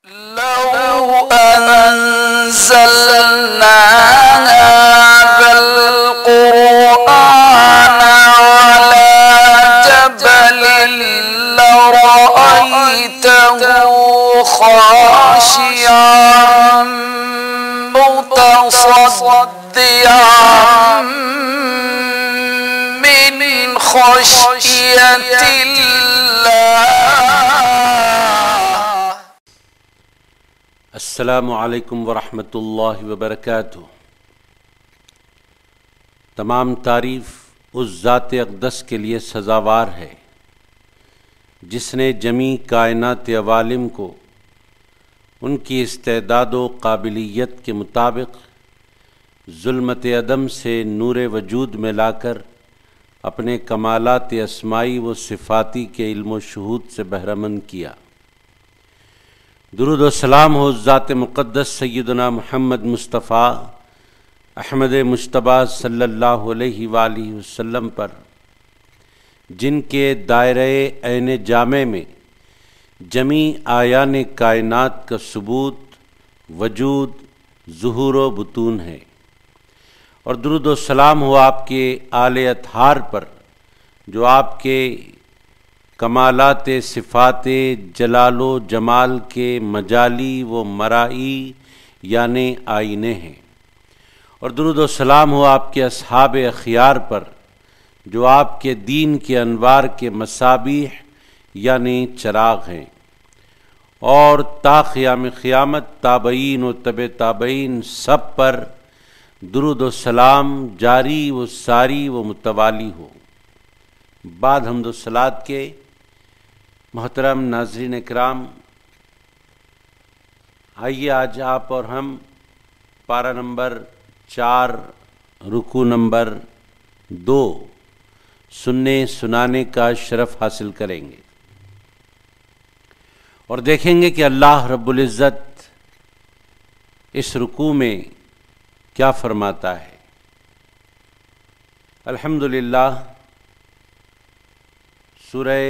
لو أنزلنا هذا القرآن على جبل لرأيته خاشعا متصدعا من خشية الله. السلام علیکم ورحمۃ اللہ وبرکاتہ۔ تمام تعریف اس ذات اقدس کے لیے سزاوار ہے جس نے جمیع کائنات عوالم کو ان کی استعداد و قابلیت کے مطابق ظلمت عدم سے نور وجود میں لا کر اپنے کمالات اسمائی و صفاتی کے علم و شہود سے بہرمند کیا۔ درود و سلام ہو ذات مقدس سیدنا محمد مصطفیٰ احمد مجتبیٰ صلی اللہ علیہ وآلہ وسلم پر، جن کے دائرہ عین جامع میں جمیع آیان کائنات کا ثبوت، وجود، ظہور و بطون ہے، اور درود و سلام ہو آپ کے آل اطہار پر جو آپ کے کمالات صفات جلال و جمال کے مجالی و مرائی یعنی آئینے ہیں، اور درود و سلام ہو آپ کے اصحاب اخیار پر جو آپ کے دین کے انوار کے مصابیح یعنی چراغ ہیں، اور تا قیام قیامت تابعین و تبع تابعین سب پر درود و سلام جاری و ساری و متوالی ہو۔ بعد حمد و صلات کے محترم ناظرین اکرام، آئیے آج آپ اور ہم پارہ نمبر 4 رکوع نمبر 2 سننے سنانے کا شرف حاصل کریں گے، اور دیکھیں گے کہ اللہ رب العزت اس رکوع میں کیا فرماتا ہے۔ الحمدللہ سورہ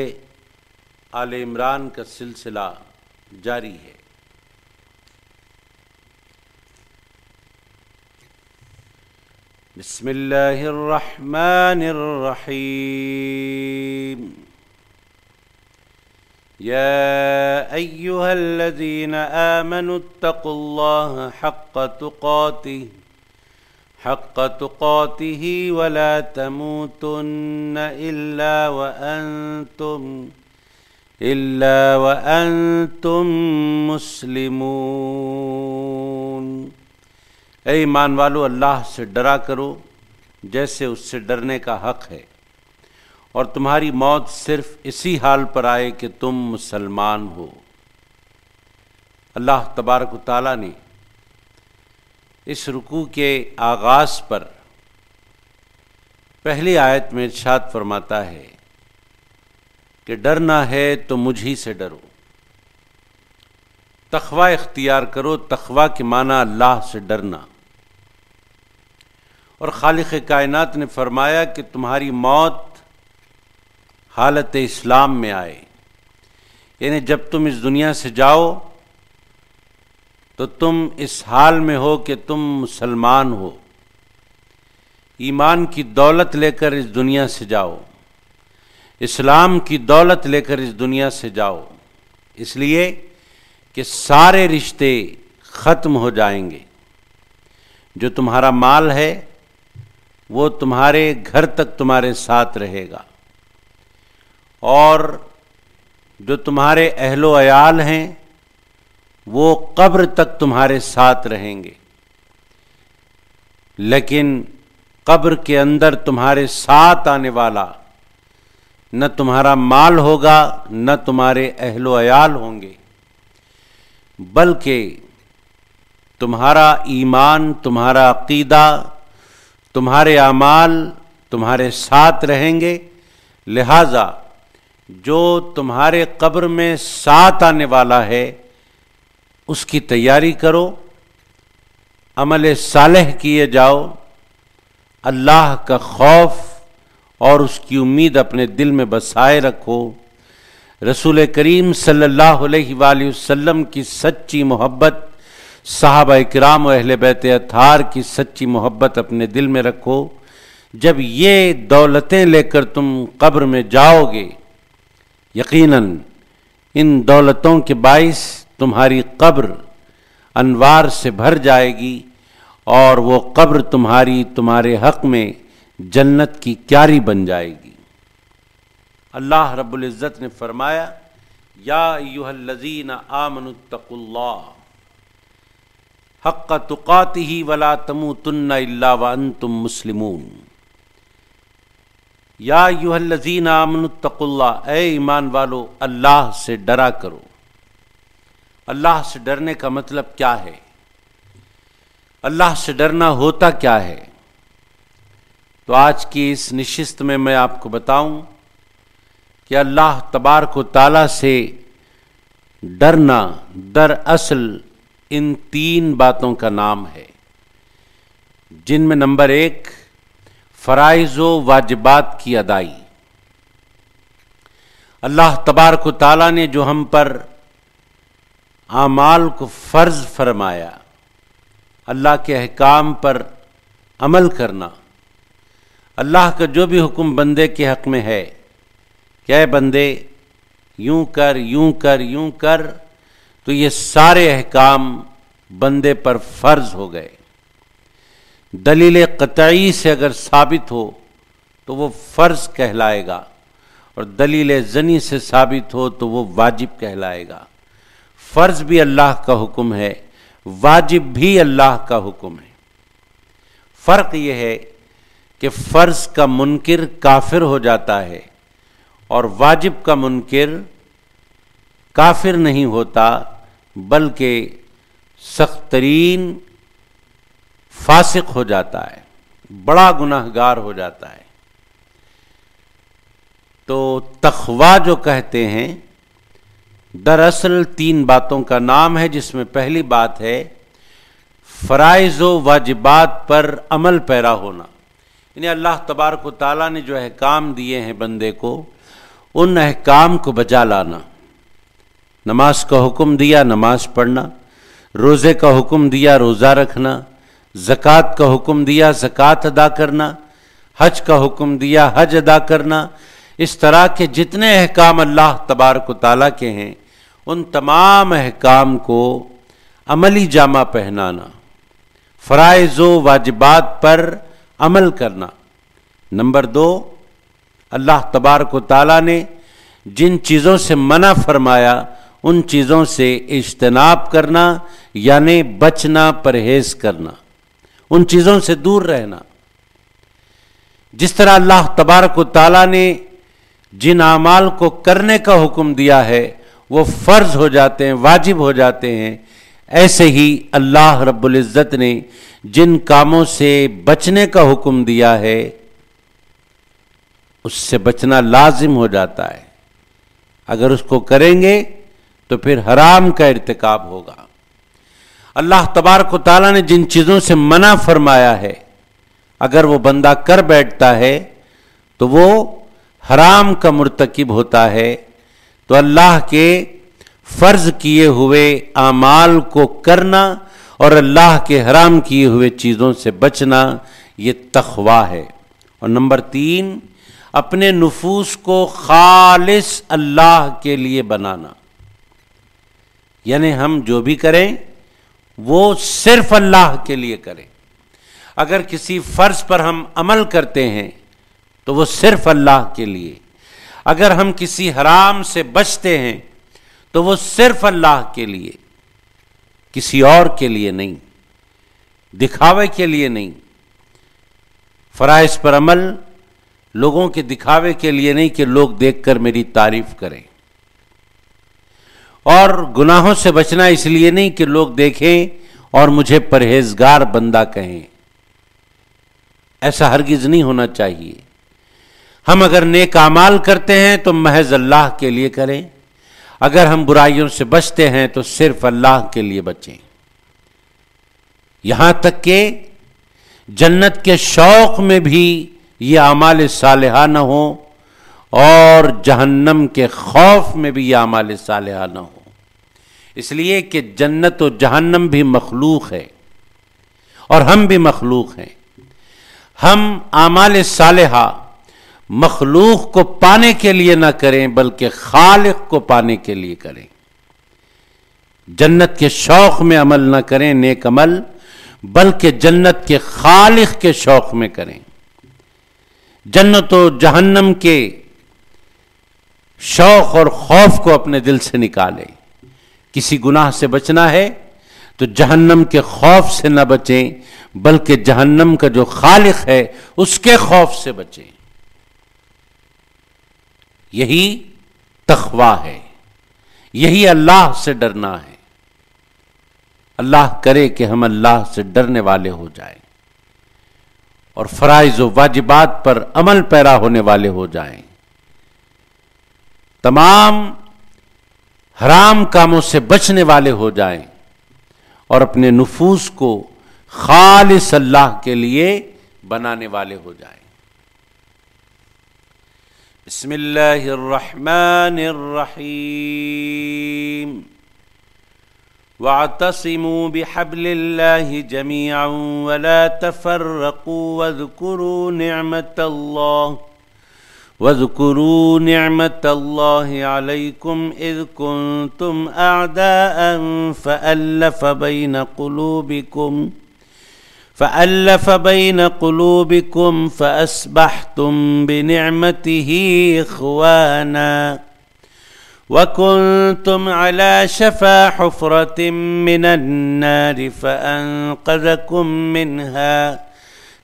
آل عمران کا سلسلہ جاری ہے۔ بسم اللہ الرحمن الرحیم۔ یا ایہا الذین آمنوا اتقوا اللہ حق تقاته ولا تموتن إلا وأنتم مسلمون۔ اے ایمان والو، اللہ سے ڈرا کرو جیسے اس سے ڈرنے کا حق ہے، اور تمہاری موت صرف اسی حال پر آئے کہ تم مسلمان ہو۔ اللہ تبارک و تعالیٰ نے اس رکوع کے آغاز پر پہلی آیت میں ارشاد فرماتا ہے کہ ڈرنا ہے تو مجھ ہی سے ڈرو، تقوی اختیار کرو۔ تقوی کے معنی اللہ سے ڈرنا، اور خالق کائنات نے فرمایا کہ تمہاری موت حالت اسلام میں آئے، یعنی جب تم اس دنیا سے جاؤ تو تم اس حال میں ہو کہ تم مسلمان ہو، ایمان کی دولت لے کر اس دنیا سے جاؤ، اسلام کی دولت لے کر اس دنیا سے جاؤ، اس لیے کہ سارے رشتے ختم ہو جائیں گے۔ جو تمہارا مال ہے وہ تمہارے گھر تک تمہارے ساتھ رہے گا، اور جو تمہارے اہل و عیال ہیں وہ قبر تک تمہارے ساتھ رہیں گے، لیکن قبر کے اندر تمہارے ساتھ آنے والا نہ تمہارا مال ہوگا نہ تمہارے اہل و عیال ہوں گے، بلکہ تمہارا ایمان، تمہارا عقیدہ، تمہارے اعمال تمہارے ساتھ رہیں گے۔ لہذا جو تمہارے قبر میں ساتھ آنے والا ہے اس کی تیاری کرو، عمل صالح کیے جاؤ، اللہ کا خوف اور اس کی امید اپنے دل میں بسائے رکھو، رسول کریم صلی اللہ علیہ وآلہ وسلم کی سچی محبت، صحابہ کرام و اہل بیت اطہار کی سچی محبت اپنے دل میں رکھو۔ جب یہ دولتیں لے کر تم قبر میں جاؤ گے، یقیناً ان دولتوں کے باعث تمہاری قبر انوار سے بھر جائے گی، اور وہ قبر تمہارے حق میں جنت کی کیاری بن جائے گی۔ اللہ رب العزت نے فرمایا، یا ایھا الذین آمنوا اتقوا اللہ حق تقاتہ ولا تموتن الا وانتم مسلمون۔ یا ایھا الذین آمنوا اتقوا اللہ، اے ایمان والو اللہ سے ڈرا کرو۔ اللہ سے ڈرنے کا مطلب کیا ہے؟ اللہ سے ڈرنا ہوتا کیا ہے؟ تو آج کی اس نشست میں آپ کو بتاؤں کہ اللہ تبارک و تعالیٰ سے ڈرنا دراصل ان تین باتوں کا نام ہے، جن میں نمبر 1 فرائض و واجبات کی ادائی۔ اللہ تبارک و تعالیٰ نے جو ہم پر اعمال کو فرض فرمایا، اللہ کے احکام پر عمل کرنا، اللہ کا جو بھی حکم بندے کے حق میں ہے کہ اے بندے یوں کر یوں کر یوں کر، تو یہ سارے احکام بندے پر فرض ہو گئے۔ دلیل قطعی سے اگر ثابت ہو تو وہ فرض کہلائے گا، اور دلیل ظنی سے ثابت ہو تو وہ واجب کہلائے گا۔ فرض بھی اللہ کا حکم ہے، واجب بھی اللہ کا حکم ہے۔ فرق یہ ہے کہ فرض کا منکر کافر ہو جاتا ہے، اور واجب کا منکر کافر نہیں ہوتا بلکہ سخت ترین فاسق ہو جاتا ہے، بڑا گناہگار ہو جاتا ہے۔ تو تقویٰ جو کہتے ہیں دراصل 3 باتوں کا نام ہے، جس میں پہلی بات ہے فرائض و واجبات پر عمل پیرا ہونا، یعنی اللہ تبارک و تعالیٰ نے جو احکام دیے ہیں بندے کو، ان احکام کو بجا لانا۔ نماز کا حکم دیا، نماز پڑھنا، روزے کا حکم دیا، روزہ رکھنا، زکوٰۃ کا حکم دیا، زکوٰۃ ادا کرنا، حج کا حکم دیا، حج ادا کرنا۔ اس طرح کے جتنے احکام اللہ تبارک و تعالیٰ کے ہیں، ان تمام احکام کو عملی جامہ پہنانا، فرائض و واجبات پر عمل کرنا۔ نمبر 2، اللہ تبارک و تعالیٰ نے جن چیزوں سے منع فرمایا ان چیزوں سے اجتناب کرنا، یعنی بچنا، پرہیز کرنا، ان چیزوں سے دور رہنا۔ جس طرح اللہ تبارک و تعالیٰ نے جن اعمال کو کرنے کا حکم دیا ہے وہ فرض ہو جاتے ہیں، واجب ہو جاتے ہیں، ایسے ہی اللہ رب العزت نے جن کاموں سے بچنے کا حکم دیا ہے اس سے بچنا لازم ہو جاتا ہے۔ اگر اس کو کریں گے تو پھر حرام کا ارتکاب ہوگا۔ اللہ تبارک و تعالیٰ نے جن چیزوں سے منع فرمایا ہے، اگر وہ بندہ کر بیٹھتا ہے تو وہ حرام کا مرتکب ہوتا ہے۔ تو اللہ کے فرض کیے ہوئے اعمال کو کرنا اور اللہ کے حرام کیے ہوئے چیزوں سے بچنا، یہ تقویٰ ہے۔ اور نمبر 3، اپنے نفوس کو خالص اللہ کے لیے بنانا، یعنی ہم جو بھی کریں وہ صرف اللہ کے لیے کریں۔ اگر کسی فرض پر ہم عمل کرتے ہیں تو وہ صرف اللہ کے لیے، اگر ہم کسی حرام سے بچتے ہیں تو وہ صرف اللہ کے لیے، کسی اور کے لیے نہیں، دکھاوے کے لیے نہیں۔ فرائض پر عمل لوگوں کے دکھاوے کے لیے نہیں کہ لوگ دیکھ کر میری تعریف کریں، اور گناہوں سے بچنا اس لیے نہیں کہ لوگ دیکھیں اور مجھے پرہیزگار بندہ کہیں۔ ایسا ہرگز نہیں ہونا چاہیے۔ ہم اگر نیک اعمال کرتے ہیں تو محض اللہ کے لیے کریں، اگر ہم برائیوں سے بچتے ہیں تو صرف اللہ کے لیے بچیں۔ یہاں تک کہ جنت کے شوق میں بھی یہ اعمال صالحہ نہ ہوں اور جہنم کے خوف میں بھی یہ اعمال صالحہ نہ ہو، اس لیے کہ جنت و جہنم بھی مخلوق ہے اور ہم بھی مخلوق ہیں۔ ہم اعمال صالحہ مخلوق کو پانے کے لیے نہ کریں بلکہ خالق کو پانے کے لیے کریں۔ جنت کے شوق میں عمل نہ کریں نیک عمل، بلکہ جنت کے خالق کے شوق میں کریں۔ جنت و جہنم کے شوق اور خوف کو اپنے دل سے نکالیں۔ کسی گناہ سے بچنا ہے تو جہنم کے خوف سے نہ بچیں بلکہ جہنم کا جو خالق ہے اس کے خوف سے بچیں۔ یہی تقویٰ ہے، یہی اللہ سے ڈرنا ہے۔ اللہ کرے کہ ہم اللہ سے ڈرنے والے ہو جائیں اور فرائض و واجبات پر عمل پیرا ہونے والے ہو جائیں، تمام حرام کاموں سے بچنے والے ہو جائیں اور اپنے نفوس کو خالص اللہ کے لیے بنانے والے ہو جائیں۔ بسم اللہ الرحمن الرحیم واعتصموا بحبل اللہ جميعا ولا تفرقوا واذكروا نعمة الله عليكم إذ كنتم أعداء فألف بين قلوبكم فأصبحتم بنعمته إخوانا وكنتم على شفا حفرة من النار فأنقذكم منها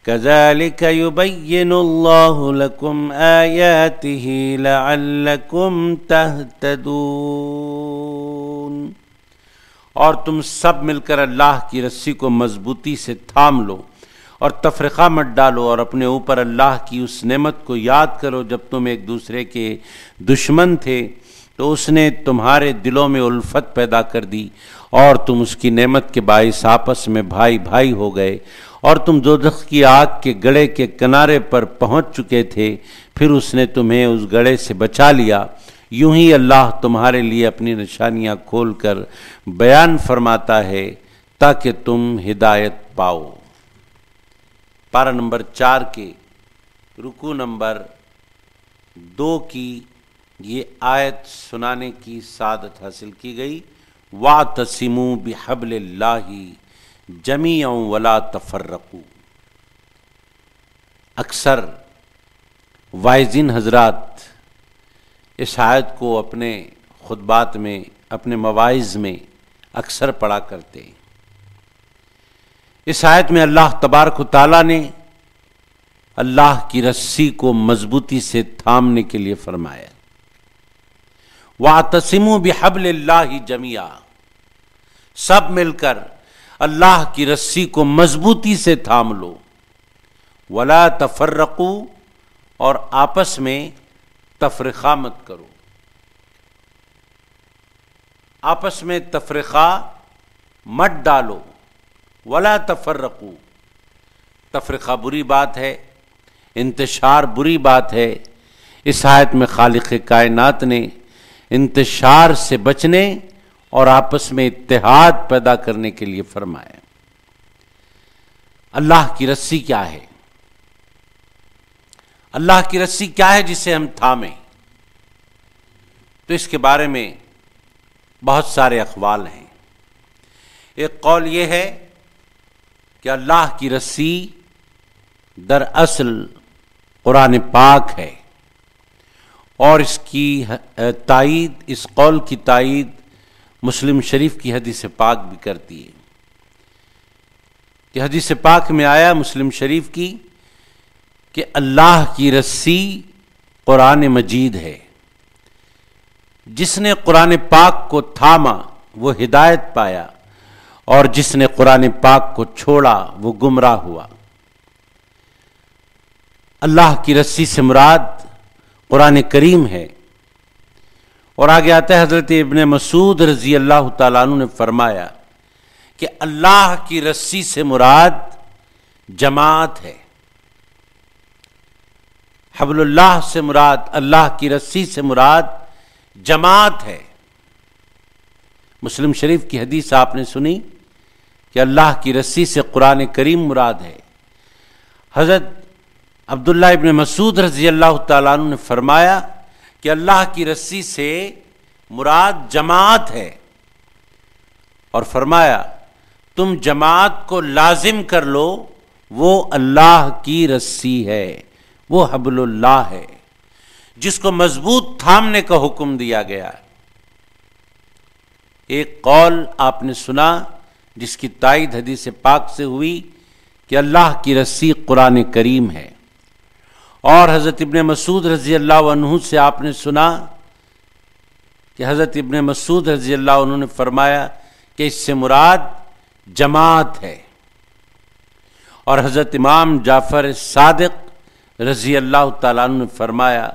كذلك يبين الله لكم آياته لعلكم تهتدون۔ اور تم سب مل کر اللہ کی رسی کو مضبوطی سے تھام لو اور تفرقہ مت ڈالو، اور اپنے اوپر اللہ کی اس نعمت کو یاد کرو جب تم ایک دوسرے کے دشمن تھے تو اس نے تمہارے دلوں میں الفت پیدا کر دی اور تم اس کی نعمت کے باعث آپس میں بھائی بھائی ہو گئے، اور تم دوزخ کی آگ کے گڑھے کے کنارے پر پہنچ چکے تھے، پھر اس نے تمہیں اس گڑھے سے بچا لیا۔ یوں ہی اللہ تمہارے لیے اپنی نشانیاں کھول کر بیان فرماتا ہے تاکہ تم ہدایت پاؤ۔ پارہ نمبر 4 کے رکوع نمبر 2 کی یہ آیت سنانے کی سعادت حاصل کی گئی۔ وَاعْتَصِمُوا بِحَبْلِ اللَّهِ جَمِيعًا وَلَا تَفَرَّقُوا۔ اکثر واعظین حضرات اس آیت کو اپنے خطبات میں، اپنے مواعظ میں اکثر پڑھا کرتے ہیں۔ اس آیت میں اللہ تبارک و تعالیٰ نے اللہ کی رسی کو مضبوطی سے تھامنے کے لیے فرمایا۔ وَاعْتَصِمُوا بِحَبْلِ اللَّهِ جَمِيعًا، سب مل کر اللہ کی رسی کو مضبوطی سے تھام لو۔ وَلَا تَفَرَّقُوا، اور آپس میں تفرقہ مت کرو، آپس میں تفرقہ مت ڈالو۔ وَلَا تَفَرَّقُوا، تفرقہ بری بات ہے، انتشار بری بات ہے۔ اس آیت میں خالق کائنات نے انتشار سے بچنے اور آپس میں اتحاد پیدا کرنے کے لیے فرمایا۔ اللہ کی رسی کیا ہے؟ اللہ کی رسی کیا ہے جسے ہم تھامیں؟ تو اس کے بارے میں بہت سارے اقوال ہیں۔ ایک قول یہ ہے کہ اللہ کی رسی دراصل قرآن پاک ہے، اور اس کی تائید، اس قول کی تائید مسلم شریف کی حدیث پاک بھی کرتی ہے کہ حدیث پاک میں آیا مسلم شریف کی کہ اللہ کی رسی قرآن مجید ہے۔ جس نے قرآن پاک کو تھاما وہ ہدایت پایا، اور جس نے قرآن پاک کو چھوڑا وہ گمراہ ہوا۔ اللہ کی رسی سے مراد قرآن کریم ہے، اور آگے آتا ہے حضرت ابن مسعود رضی اللہ تعالیٰ عنہ نے فرمایا کہ اللہ کی رسی سے مراد جماعت ہے۔ حبل اللہ سے مراد، اللہ کی رسی سے مراد جماعت ہے۔ مسلم شریف کی حدیث آپ نے سنی کہ اللہ کی رسی سے قرآن کریم مراد ہے۔ حضرت عبداللہ ابن مسعود رضی اللہ تعالیٰ عنہ نے فرمایا کہ اللہ کی رسی سے مراد جماعت ہے، اور فرمایا تم جماعت کو لازم کر لو، وہ اللہ کی رسی ہے، وہ حبل اللہ ہے جس کو مضبوط تھامنے کا حکم دیا گیا ہے۔ ایک قول آپ نے سنا جس کی تائید حدیث پاک سے ہوئی کہ اللہ کی رسی قرآن کریم ہے، اور حضرت ابن مسعود رضی اللہ عنہ سے آپ نے سنا کہ حضرت ابن مسعود رضی اللہ عنہ نے فرمایا کہ اس سے مراد جماعت ہے، اور حضرت امام جعفر صادق رضی اللہ تعالیٰ عنہ نے فرمایا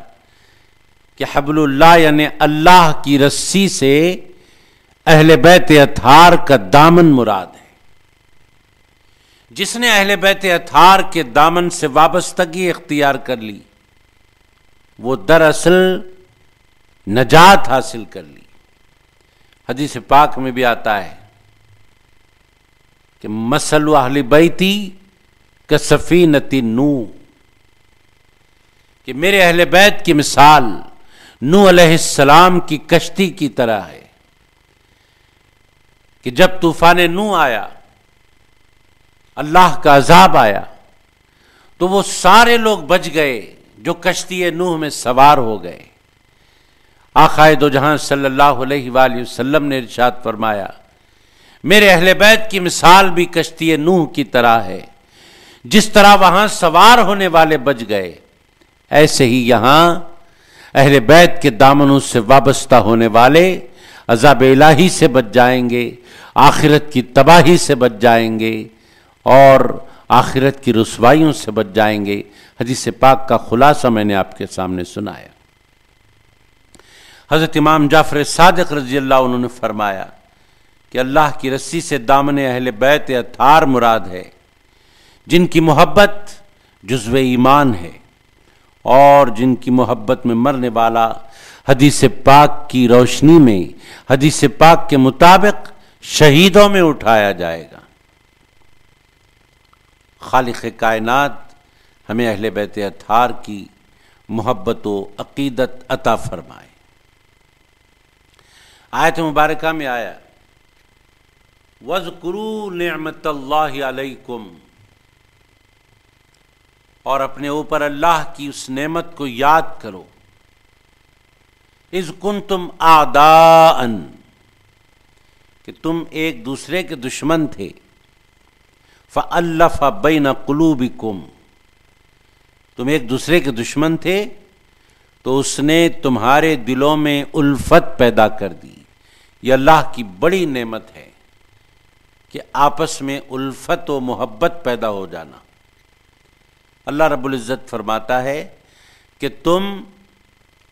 کہ حبل اللہ یعنی اللہ کی رسی سے اہل بیت اطہار کا دامن مراد ہے۔ جس نے اہل بیت اطہار کے دامن سے وابستگی اختیار کر لی وہ دراصل نجات حاصل کر لی۔ حدیث پاک میں بھی آتا ہے کہ مثل اہل بیتی کسفینۃ نوح، کہ میرے اہل بیت کی مثال نوح علیہ السلام کی کشتی کی طرح ہے کہ جب طوفان نوح آیا، اللہ کا عذاب آیا، تو وہ سارے لوگ بچ گئے جو کشتی نوح میں سوار ہو گئے۔ آقائے دو جہاں صلی اللہ علیہ وآلہ وسلم نے ارشاد فرمایا میرے اہل بیت کی مثال بھی کشتی نوح کی طرح ہے، جس طرح وہاں سوار ہونے والے بچ گئے ایسے ہی یہاں اہل بیت کے دامنوں سے وابستہ ہونے والے عذاب الہی سے بچ جائیں گے، آخرت کی تباہی سے بچ جائیں گے، اور آخرت کی رسوائیوں سے بچ جائیں گے۔ حدیث پاک کا خلاصہ میں نے آپ کے سامنے سنایا۔ حضرت امام جعفر صادق رضی اللہ عنہ نے فرمایا کہ اللہ کی رسی سے دامن اہل بیت اطہار مراد ہے، جن کی محبت جزو ایمان ہے، اور جن کی محبت میں مرنے والا حدیث پاک کی روشنی میں، حدیث پاک کے مطابق شہیدوں میں اٹھایا جائے گا۔ خالق کائنات ہمیں اہل بیت اطہار کی محبت و عقیدت عطا فرمائے۔ آیت مبارکہ میں آیا وَاذْكُرُوا نِعْمَتَ اللَّهِ عَلَيْكُمْ، اور اپنے اوپر اللہ کی اس نعمت کو یاد کرو، اِذْ كُنْتُمْ أَعْدَاءً، کہ تم ایک دوسرے کے دشمن تھے، فَأَلَّفَ بَيْنَ قُلُوبِكُمْ، تم ایک دوسرے کے دشمن تھے تو اس نے تمہارے دلوں میں الفت پیدا کر دی۔ یہ اللہ کی بڑی نعمت ہے کہ آپس میں الفت و محبت پیدا ہو جانا۔ اللہ رب العزت فرماتا ہے کہ تم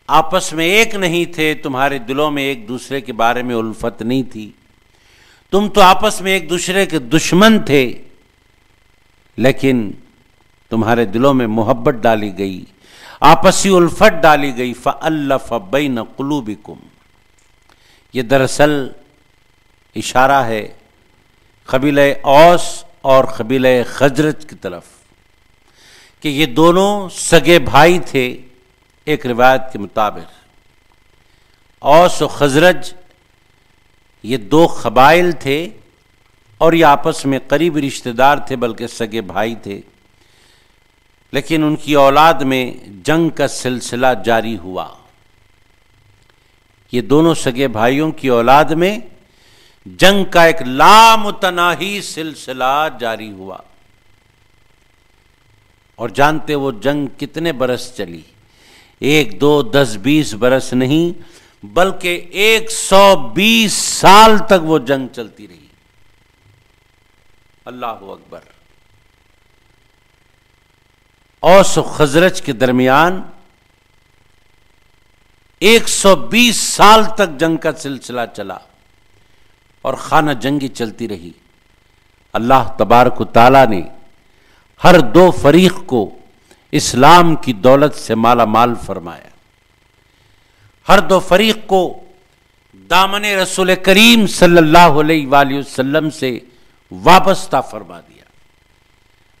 آپس میں ایک نہیں تھے، تمہارے دلوں میں ایک دوسرے کے بارے میں الفت نہیں تھی، تم تو آپس میں ایک دوسرے کے دشمن تھے، لیکن تمہارے دلوں میں محبت ڈالی گئی، آپسی الفت ڈالی گئی۔ فَأَلَّفَ بَيْنَ قُلُوبِكُمْ، یہ دراصل اشارہ ہے قبیلہ اوس اور قبیلہ خزرج کی طرف کہ یہ دونوں سگے بھائی تھے۔ ایک روایت کے مطابق اوس و خزرج یہ دو قبائل تھے، اور یہ آپس میں قریبی رشتہ دار تھے، بلکہ سگے بھائی تھے، لیکن ان کی اولاد میں جنگ کا سلسلہ جاری ہوا۔ یہ دونوں سگے بھائیوں کی اولاد میں جنگ کا ایک لامتناہی سلسلہ جاری ہوا، اور جانتے وہ جنگ کتنے برس چلی؟ 1 2 10 20 برس نہیں، بلکہ 120 سال تک وہ جنگ چلتی رہی۔ اللہ اکبر۔ اوس و خزرج کے درمیان 120 سال تک جنگ کا سلسلہ چلا اور خانہ جنگی چلتی رہی۔ اللہ تبارک و تعالیٰ نے ہر دو فریق کو اسلام کی دولت سے مالا مال فرمایا، ہر دو فریق کو دامن رسول کریم صلی اللہ علیہ وآلہ وسلم سے وابستہ فرما دیا۔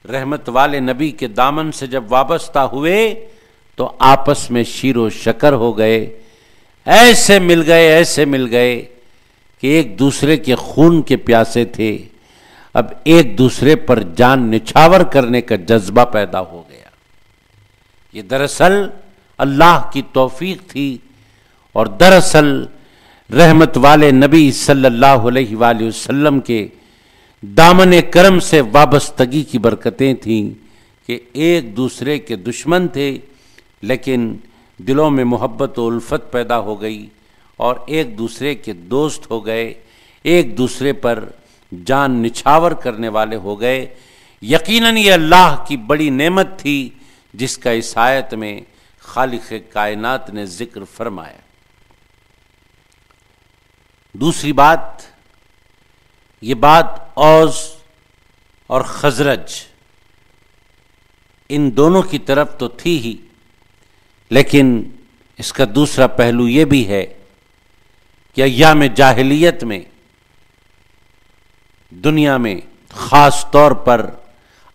رحمت والے نبی کے دامن سے جب وابستہ ہوئے تو آپس میں شیر و شکر ہو گئے، ایسے مل گئے کہ ایک دوسرے کے خون کے پیاسے تھے، اب ایک دوسرے پر جان نچھاور کرنے کا جذبہ پیدا ہو گیا۔ یہ دراصل اللہ کی توفیق تھی، اور دراصل رحمت والے نبی صلی اللہ علیہ وآلہ وسلم کے دامن کرم سے وابستگی کی برکتیں تھیں کہ ایک دوسرے کے دشمن تھے لیکن دلوں میں محبت و الفت پیدا ہو گئی اور ایک دوسرے کے دوست ہو گئے، ایک دوسرے پر جان نچھاور کرنے والے ہو گئے۔ یقیناً یہ اللہ کی بڑی نعمت تھی جس کا اس آیت میں خالق کائنات نے ذکر فرمایا۔ دوسری بات، یہ بات اوس اور خزرج ان دونوں کی طرف تو تھی ہی، لیکن اس کا دوسرا پہلو یہ بھی ہے کہ ایام جاہلیت میں دنیا میں خاص طور پر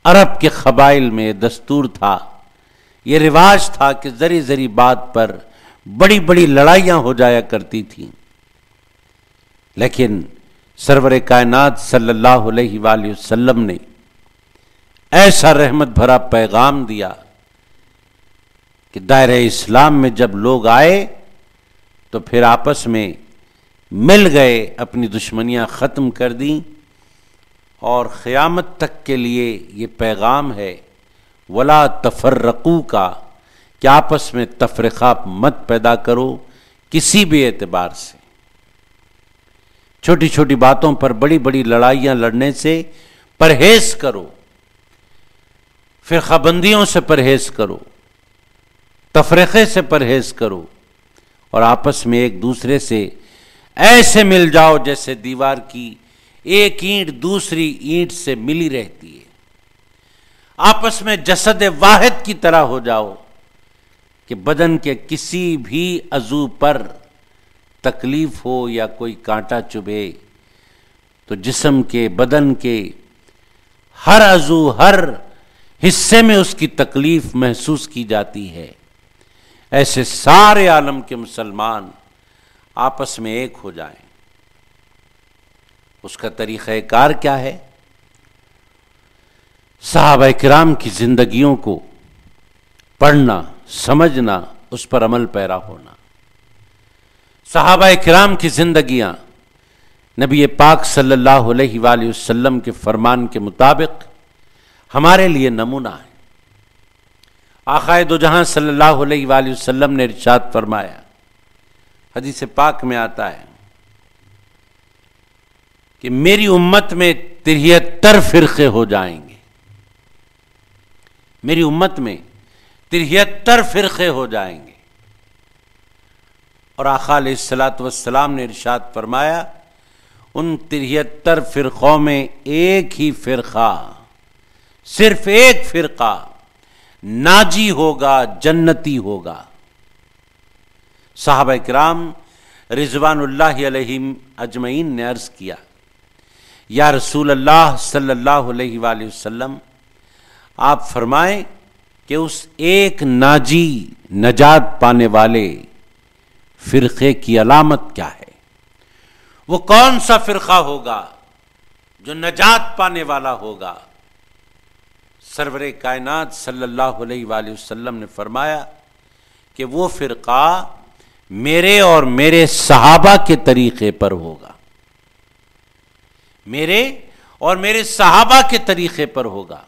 عرب کے قبائل میں دستور تھا، یہ رواج تھا کہ ذری بات پر بڑی بڑی لڑائیاں ہو جایا کرتی تھیں، لیکن سرور کائنات صلی اللہ علیہ وآلہ وسلم نے ایسا رحمت بھرا پیغام دیا کہ دائرہ اسلام میں جب لوگ آئے تو پھر آپس میں مل گئے، اپنی دشمنیاں ختم کر دیں، اور قیامت تک کے لیے یہ پیغام ہے ولا تفرقوا کا کہ آپس میں تفرقہ مت پیدا کرو کسی بھی اعتبار سے۔ چھوٹی چھوٹی باتوں پر بڑی بڑی لڑائیاں لڑنے سے پرہیز کرو، فرقہ بندیوں سے پرہیز کرو، تفرقے سے پرہیز کرو، اور آپس میں ایک دوسرے سے ایسے مل جاؤ جیسے دیوار کی ایک اینٹ دوسری اینٹ سے ملی رہتی ہے، آپس میں جسد واحد کی طرح ہو جاؤ کہ بدن کے کسی بھی عضو پر تکلیف ہو یا کوئی کانٹا چبھے تو جسم کے بدن کے ہر عضو ہر حصے میں اس کی تکلیف محسوس کی جاتی ہے۔ ایسے سارے عالم کے مسلمان آپس میں ایک ہو جائیں۔ اس کا طریقہ کار کیا ہے؟ صحابہ کرام کی زندگیوں کو پڑھنا، سمجھنا، اس پر عمل پیرا ہونا۔ صحابہ کرام کی زندگیاں نبی پاک صلی اللہ علیہ وآلہ وسلم کے فرمان کے مطابق ہمارے لیے نمونہ ہے۔ آقا دو جہاں صلی اللہ علیہ وآلہ وسلم نے ارشاد فرمایا، حدیث پاک میں آتا ہے کہ میری امت میں 73 فرقے ہو جائیں گے، میری امت میں 73 فرقے ہو جائیں گے، اور آقا علیہ الصلوۃ والسلام نے ارشاد فرمایا ان 73 فرقوں میں ایک ہی فرقہ، صرف ایک فرقہ ناجی ہوگا، جنتی ہوگا۔ صحابہ کرام رضوان اللہ علیہم اجمعین نے عرض کیا، یا رسول اللہ صلی اللہ علیہ وآلہ وسلم، آپ فرمائیں کہ اس ایک ناجی نجات پانے والے فرقے کی علامت کیا ہے؟ وہ کون سا فرقہ ہوگا جو نجات پانے والا ہوگا؟ سرور کائنات صلی اللہ علیہ وآلہ وسلم نے فرمایا کہ وہ فرقہ میرے اور میرے صحابہ کے طریقے پر ہوگا، میرے اور میرے صحابہ کے طریقے پر ہوگا۔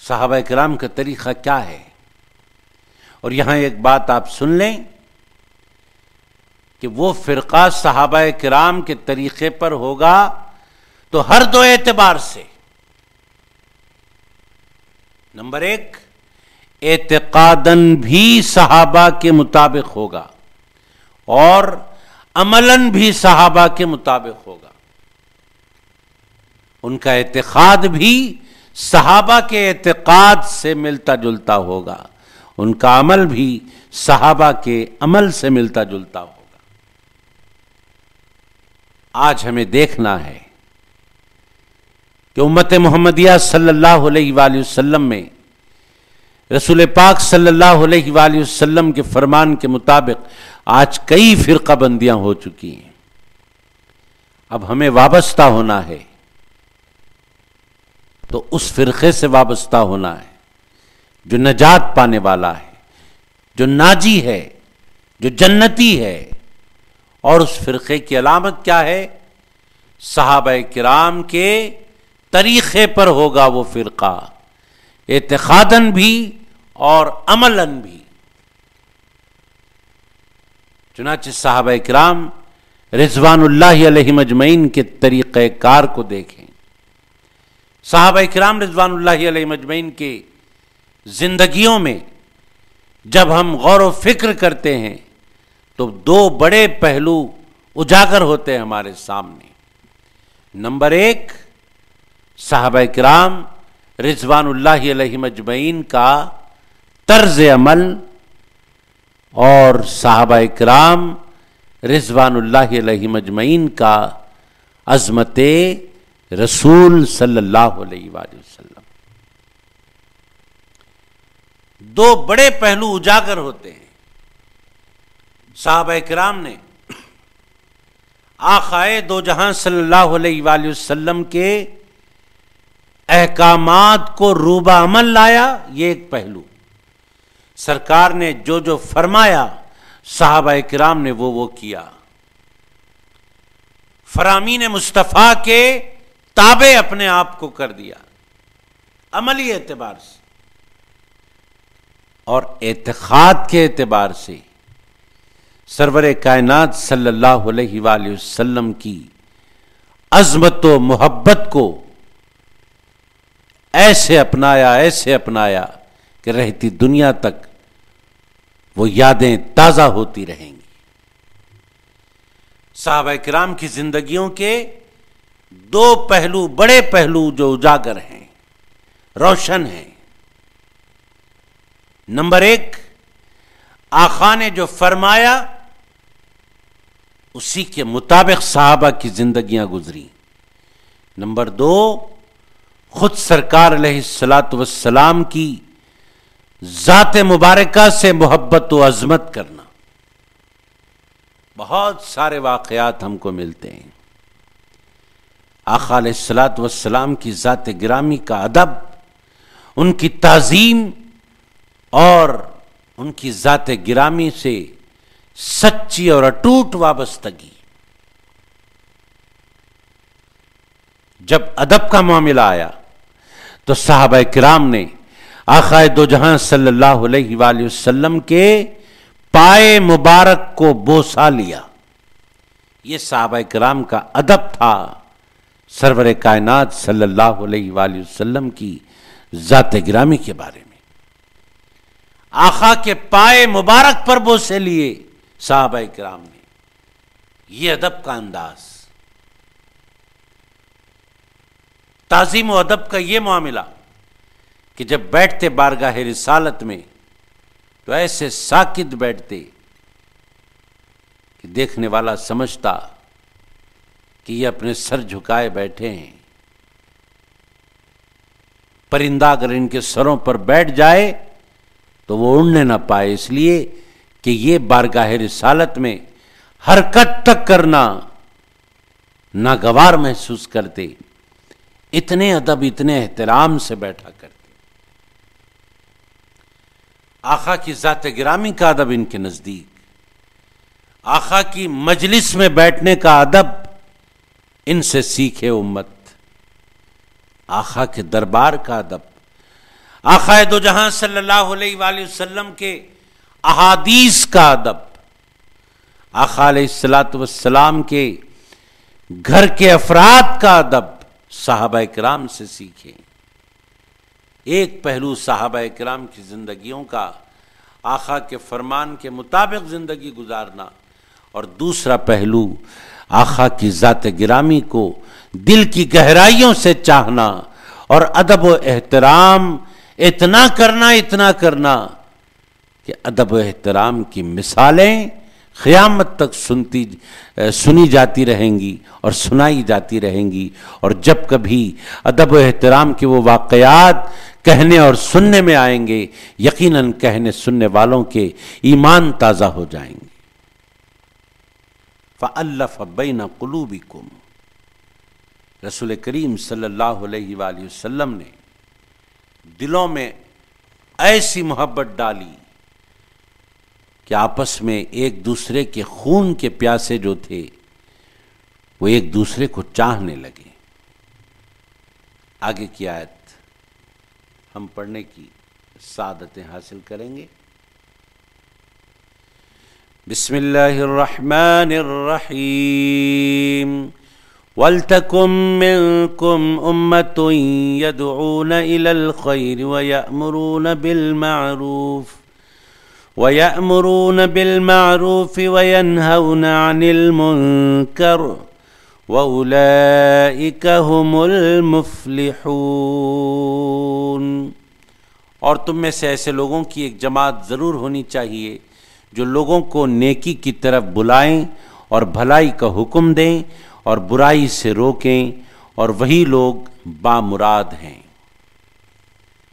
صحابہ کرام کا طریقہ کیا ہے؟ اور یہاں ایک بات آپ سن لیں کہ وہ فرقہ صحابہ کرام کے طریقے پر ہوگا تو ہر دو اعتبار سے، نمبر 1 اعتقاداً بھی صحابہ کے مطابق ہوگا اور عملاً بھی صحابہ کے مطابق ہوگا، ان کا اعتقاد بھی صحابہ کے اعتقاد سے ملتا جلتا ہوگا، ان کا عمل بھی صحابہ کے عمل سے ملتا جلتا ہوگا۔ آج ہمیں دیکھنا ہے کہ امت محمدیہ صلی اللہ علیہ وآلہ وسلم میں رسول پاک صلی اللہ علیہ وآلہ وسلم کے فرمان کے مطابق آج کئی فرقہ بندیاں ہو چکی ہیں۔ اب ہمیں وابستہ ہونا ہے تو اس فرقے سے وابستہ ہونا ہے جو نجات پانے والا ہے، جو ناجی ہے، جو جنتی ہے۔ اور اس فرقے کی علامت کیا ہے؟ صحابہ کرام کے طریقے پر ہوگا وہ فرقہ، اعتقاداً بھی اور عملاً بھی۔ چنانچہ صحابہ کرام رضوان اللہ علیہم اجمعین کے طریقہ کار کو دیکھیں۔ صحابہ کرام رضوان اللہ علیہم اجمعین کے زندگیوں میں جب ہم غور و فکر کرتے ہیں تو دو بڑے پہلو اجاگر ہوتے ہیں ہمارے سامنے۔ نمبر ایک، صحابہ کرام رضوان اللہ علیہم اجمعین کا طرز عمل اور صحابہ کرام رضوان اللہ علیہم اجمعین کا عظمت رسول صلی اللہ علیہ وآلہ وسلم۔ دو بڑے پہلو اجاگر ہوتے ہیں۔ صحابہ کرام نے آقائے دو جہاں صلی اللہ علیہ وآلہ وسلم کے احکامات کو روبہ عمل لایا، یہ ایک پہلو۔ سرکار نے جو جو فرمایا صحابہ کرام نے وہ کیا، فرامین مصطفیٰ کے تابع اپنے آپ کو کر دیا عملی اعتبار سے، اور اعتقاد کے اعتبار سے سرور کائنات صلی اللہ علیہ وآلہ وسلم کی عظمت و محبت کو ایسے اپنایا کہ رہتی دنیا تک وہ یادیں تازہ ہوتی رہیں گی۔ صحابہ کرام کی زندگیوں کے دو پہلو، بڑے پہلو جو اجاگر ہیں، روشن ہیں۔ نمبر ایک، آقا نے جو فرمایا اسی کے مطابق صحابہ کی زندگیاں گزری۔ نمبر دو، خود سرکار علیہ الصلاۃ والسلام کی ذات مبارکہ سے محبت و عظمت کرنا۔ بہت سارے واقعات ہم کو ملتے ہیں۔ آقا علیہ الصلاۃ والسلام کی ذات گرامی کا ادب، ان کی تعظیم اور ان کی ذات گرامی سے سچی اور اٹوٹ وابستگی۔ جب ادب کا معاملہ آیا تو صحابہ کرام نے آقا دو جہاں صلی اللہ علیہ وآلہ وسلم کے پائے مبارک کو بوسا لیا۔ یہ صحابہ کرام کا ادب تھا سرور کائنات صلی اللہ علیہ وآلہ وسلم کی ذات گرامی کے بارے میں۔ آقا کے پائے مبارک پر بوسے لیے صحابہ کرام نے، یہ ادب کا انداز۔ تعظیم و ادب کا یہ معاملہ کہ جب بیٹھتے بارگاہ رسالت میں تو ایسے ساکت بیٹھتے کہ دیکھنے والا سمجھتا کہ یہ اپنے سر جھکائے بیٹھے ہیں۔ پرندہ اگر ان کے سروں پر بیٹھ جائے تو وہ اڑنے نہ پائے، اس لیے کہ یہ بارگاہ رسالت میں حرکت تک کرنا ناگوار محسوس کرتے، اتنے ادب اتنے احترام سے بیٹھا کرتے۔ آقا کی ذات گرامی کا ادب ان کے نزدیک، آقا کی مجلس میں بیٹھنے کا ادب ان سے سیکھے امت، آقا کے دربار کا ادب، آقا دو جہاں صلی اللہ علیہ وآلہ وسلم کے احادیث کا ادب، آقا علیہ الصلاۃ والسلام کے گھر کے افراد کا ادب صحابہ کرام سے سیکھیں۔ ایک پہلو صحابہ کرام کی زندگیوں کا آقا کے فرمان کے مطابق زندگی گزارنا، اور دوسرا پہلو آقا کی ذات گرامی کو دل کی گہرائیوں سے چاہنا اور ادب و احترام اتنا کرنا کہ ادب و احترام کی مثالیں قیامت تک سنی جاتی رہیں گی اور سنائی جاتی رہیں گی، اور جب کبھی ادب و احترام کے وہ واقعات کہنے اور سننے میں آئیں گے، یقیناً کہنے سننے والوں کے ایمان تازہ ہو جائیں گے۔ فَأَلَّفَ بَيْنَ قُلُوبِكُمْ، رسول کریم صلی اللہ علیہ وآلہ وسلم نے دلوں میں ایسی محبت ڈالی کہ آپس میں ایک دوسرے کے خون کے پیاسے جو تھے وہ ایک دوسرے کو چاہنے لگے۔ آگے کی آیت ہم پڑھنے کی سعادتیں حاصل کریں گے۔ بسم اللہ الرحمن الرحیم وَلْتَكُن مِّنكُمْ أُمَّةٌ يَدْعُونَ إِلَى الْخَيْرِ وَيَأْمُرُونَ بِالْمَعْرُوفِ وَيَنْهَوْنَ عَنِ الْمُنكَرِ وَأُولَئِكَ هُمُ الْمُفْلِحُونَ۔ اور تم میں سے ایسے لوگوں کی ایک جماعت ضرور ہونی چاہیے جو لوگوں کو نیکی کی طرف بلائیں اور بھلائی کا حکم دیں اور برائی سے روکیں، اور وہی لوگ بامراد ہیں۔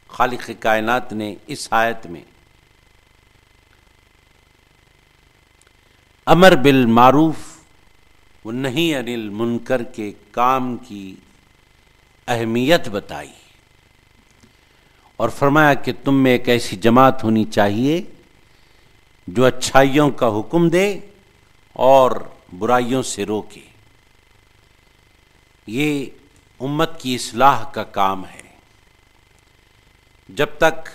خالق کائنات نے اس آیت میں امر بالمعروف و نہی عن المنکر کے کام کی اہمیت بتائی اور فرمایا کہ تم میں ایک ایسی جماعت ہونی چاہیے جو اچھائیوں کا حکم دے اور برائیوں سے روکے۔ یہ امت کی اصلاح کا کام ہے۔ جب تک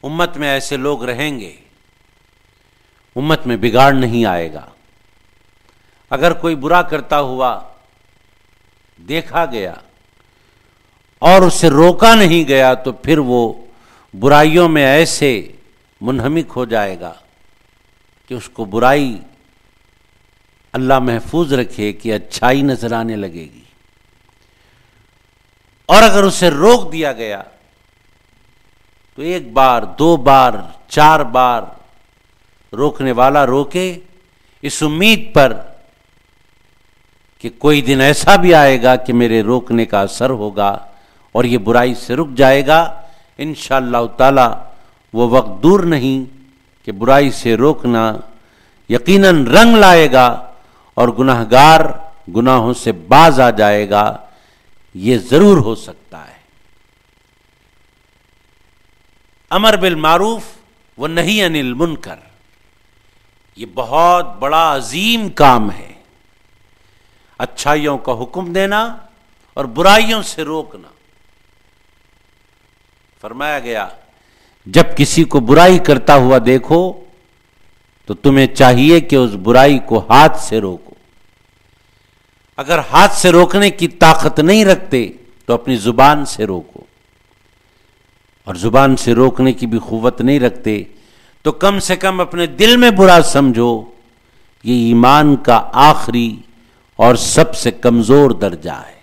امت میں ایسے لوگ رہیں گے امت میں بگاڑ نہیں آئے گا۔ اگر کوئی برا کرتا ہوا دیکھا گیا اور اسے روکا نہیں گیا تو پھر وہ برائیوں میں ایسے منہمک ہو جائے گا کہ اس کو برائی اللہ محفوظ رکھے کہ اچھائی نظر آنے لگے گی، اور اگر اسے روک دیا گیا تو ایک بار، دو بار، 4 بار روکنے والا روکے اس امید پر کہ کوئی دن ایسا بھی آئے گا کہ میرے روکنے کا اثر ہوگا اور یہ برائی سے رک جائے گا۔ انشاءاللہ تعالی وہ وقت دور نہیں کہ برائی سے روکنا یقیناً رنگ لائے گا اور گناہگار گناہوں سے باز آ جائے گا، یہ ضرور ہو سکتا ہے۔ امر بالمعروف و نہی عن المنکر، یہ بہت بڑا عظیم کام ہے۔ اچھائیوں کا حکم دینا اور برائیوں سے روکنا۔ فرمایا گیا جب کسی کو برائی کرتا ہوا دیکھو تو تمہیں چاہیے کہ اس برائی کو ہاتھ سے روکو۔ اگر ہاتھ سے روکنے کی طاقت نہیں رکھتے تو اپنی زبان سے روکو، اور زبان سے روکنے کی بھی قوت نہیں رکھتے تو کم سے کم اپنے دل میں برا سمجھو۔ یہ ایمان کا آخری اور سب سے کمزور درجہ ہے۔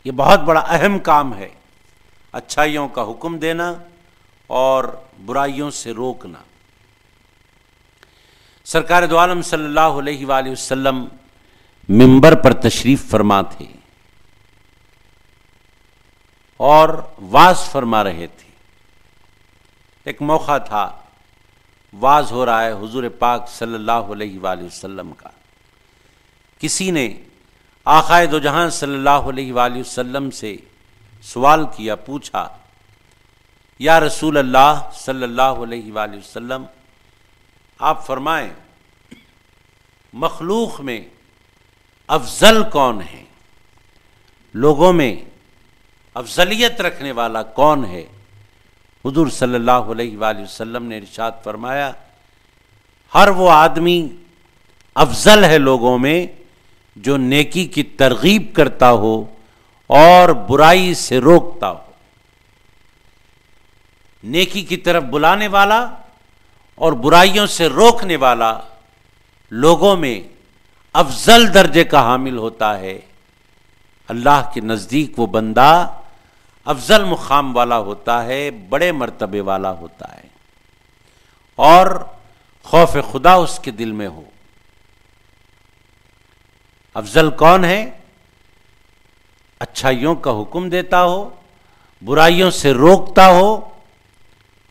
یہ بہت بڑا اہم کام ہے، اچھائیوں کا حکم دینا اور برائیوں سے روکنا۔ سرکار دو عالم صلی اللہ علیہ وآلہ وسلم منبر پر تشریف فرما تھے اور واعظ فرما رہے تھے۔ ایک موقع تھا، واعظ ہو رہا ہے حضور پاک صلی اللہ علیہ وآلہ وسلم کا۔ کسی نے آقا دو جہاں صلی اللہ علیہ وآلہ وسلم سے سوال کیا، پوچھا یا رسول اللہ صلی اللہ علیہ وآلہ وسلم، آپ فرمائیں مخلوق میں افضل کون ہے، لوگوں میں افضلیت رکھنے والا کون ہے؟ حضور صلی اللہ علیہ وآلہ وسلم نے ارشاد فرمایا ہر وہ آدمی افضل ہے لوگوں میں جو نیکی کی ترغیب کرتا ہو اور برائی سے روکتا ہو۔ نیکی کی طرف بلانے والا اور برائیوں سے روکنے والا لوگوں میں افضل درجے کا حامل ہوتا ہے، اللہ کے نزدیک وہ بندہ افضل مقام والا ہوتا ہے، بڑے مرتبے والا ہوتا ہے، اور خوف خدا اس کے دل میں ہو۔ افضل کون ہے؟ اچھائیوں کا حکم دیتا ہو، برائیوں سے روکتا ہو،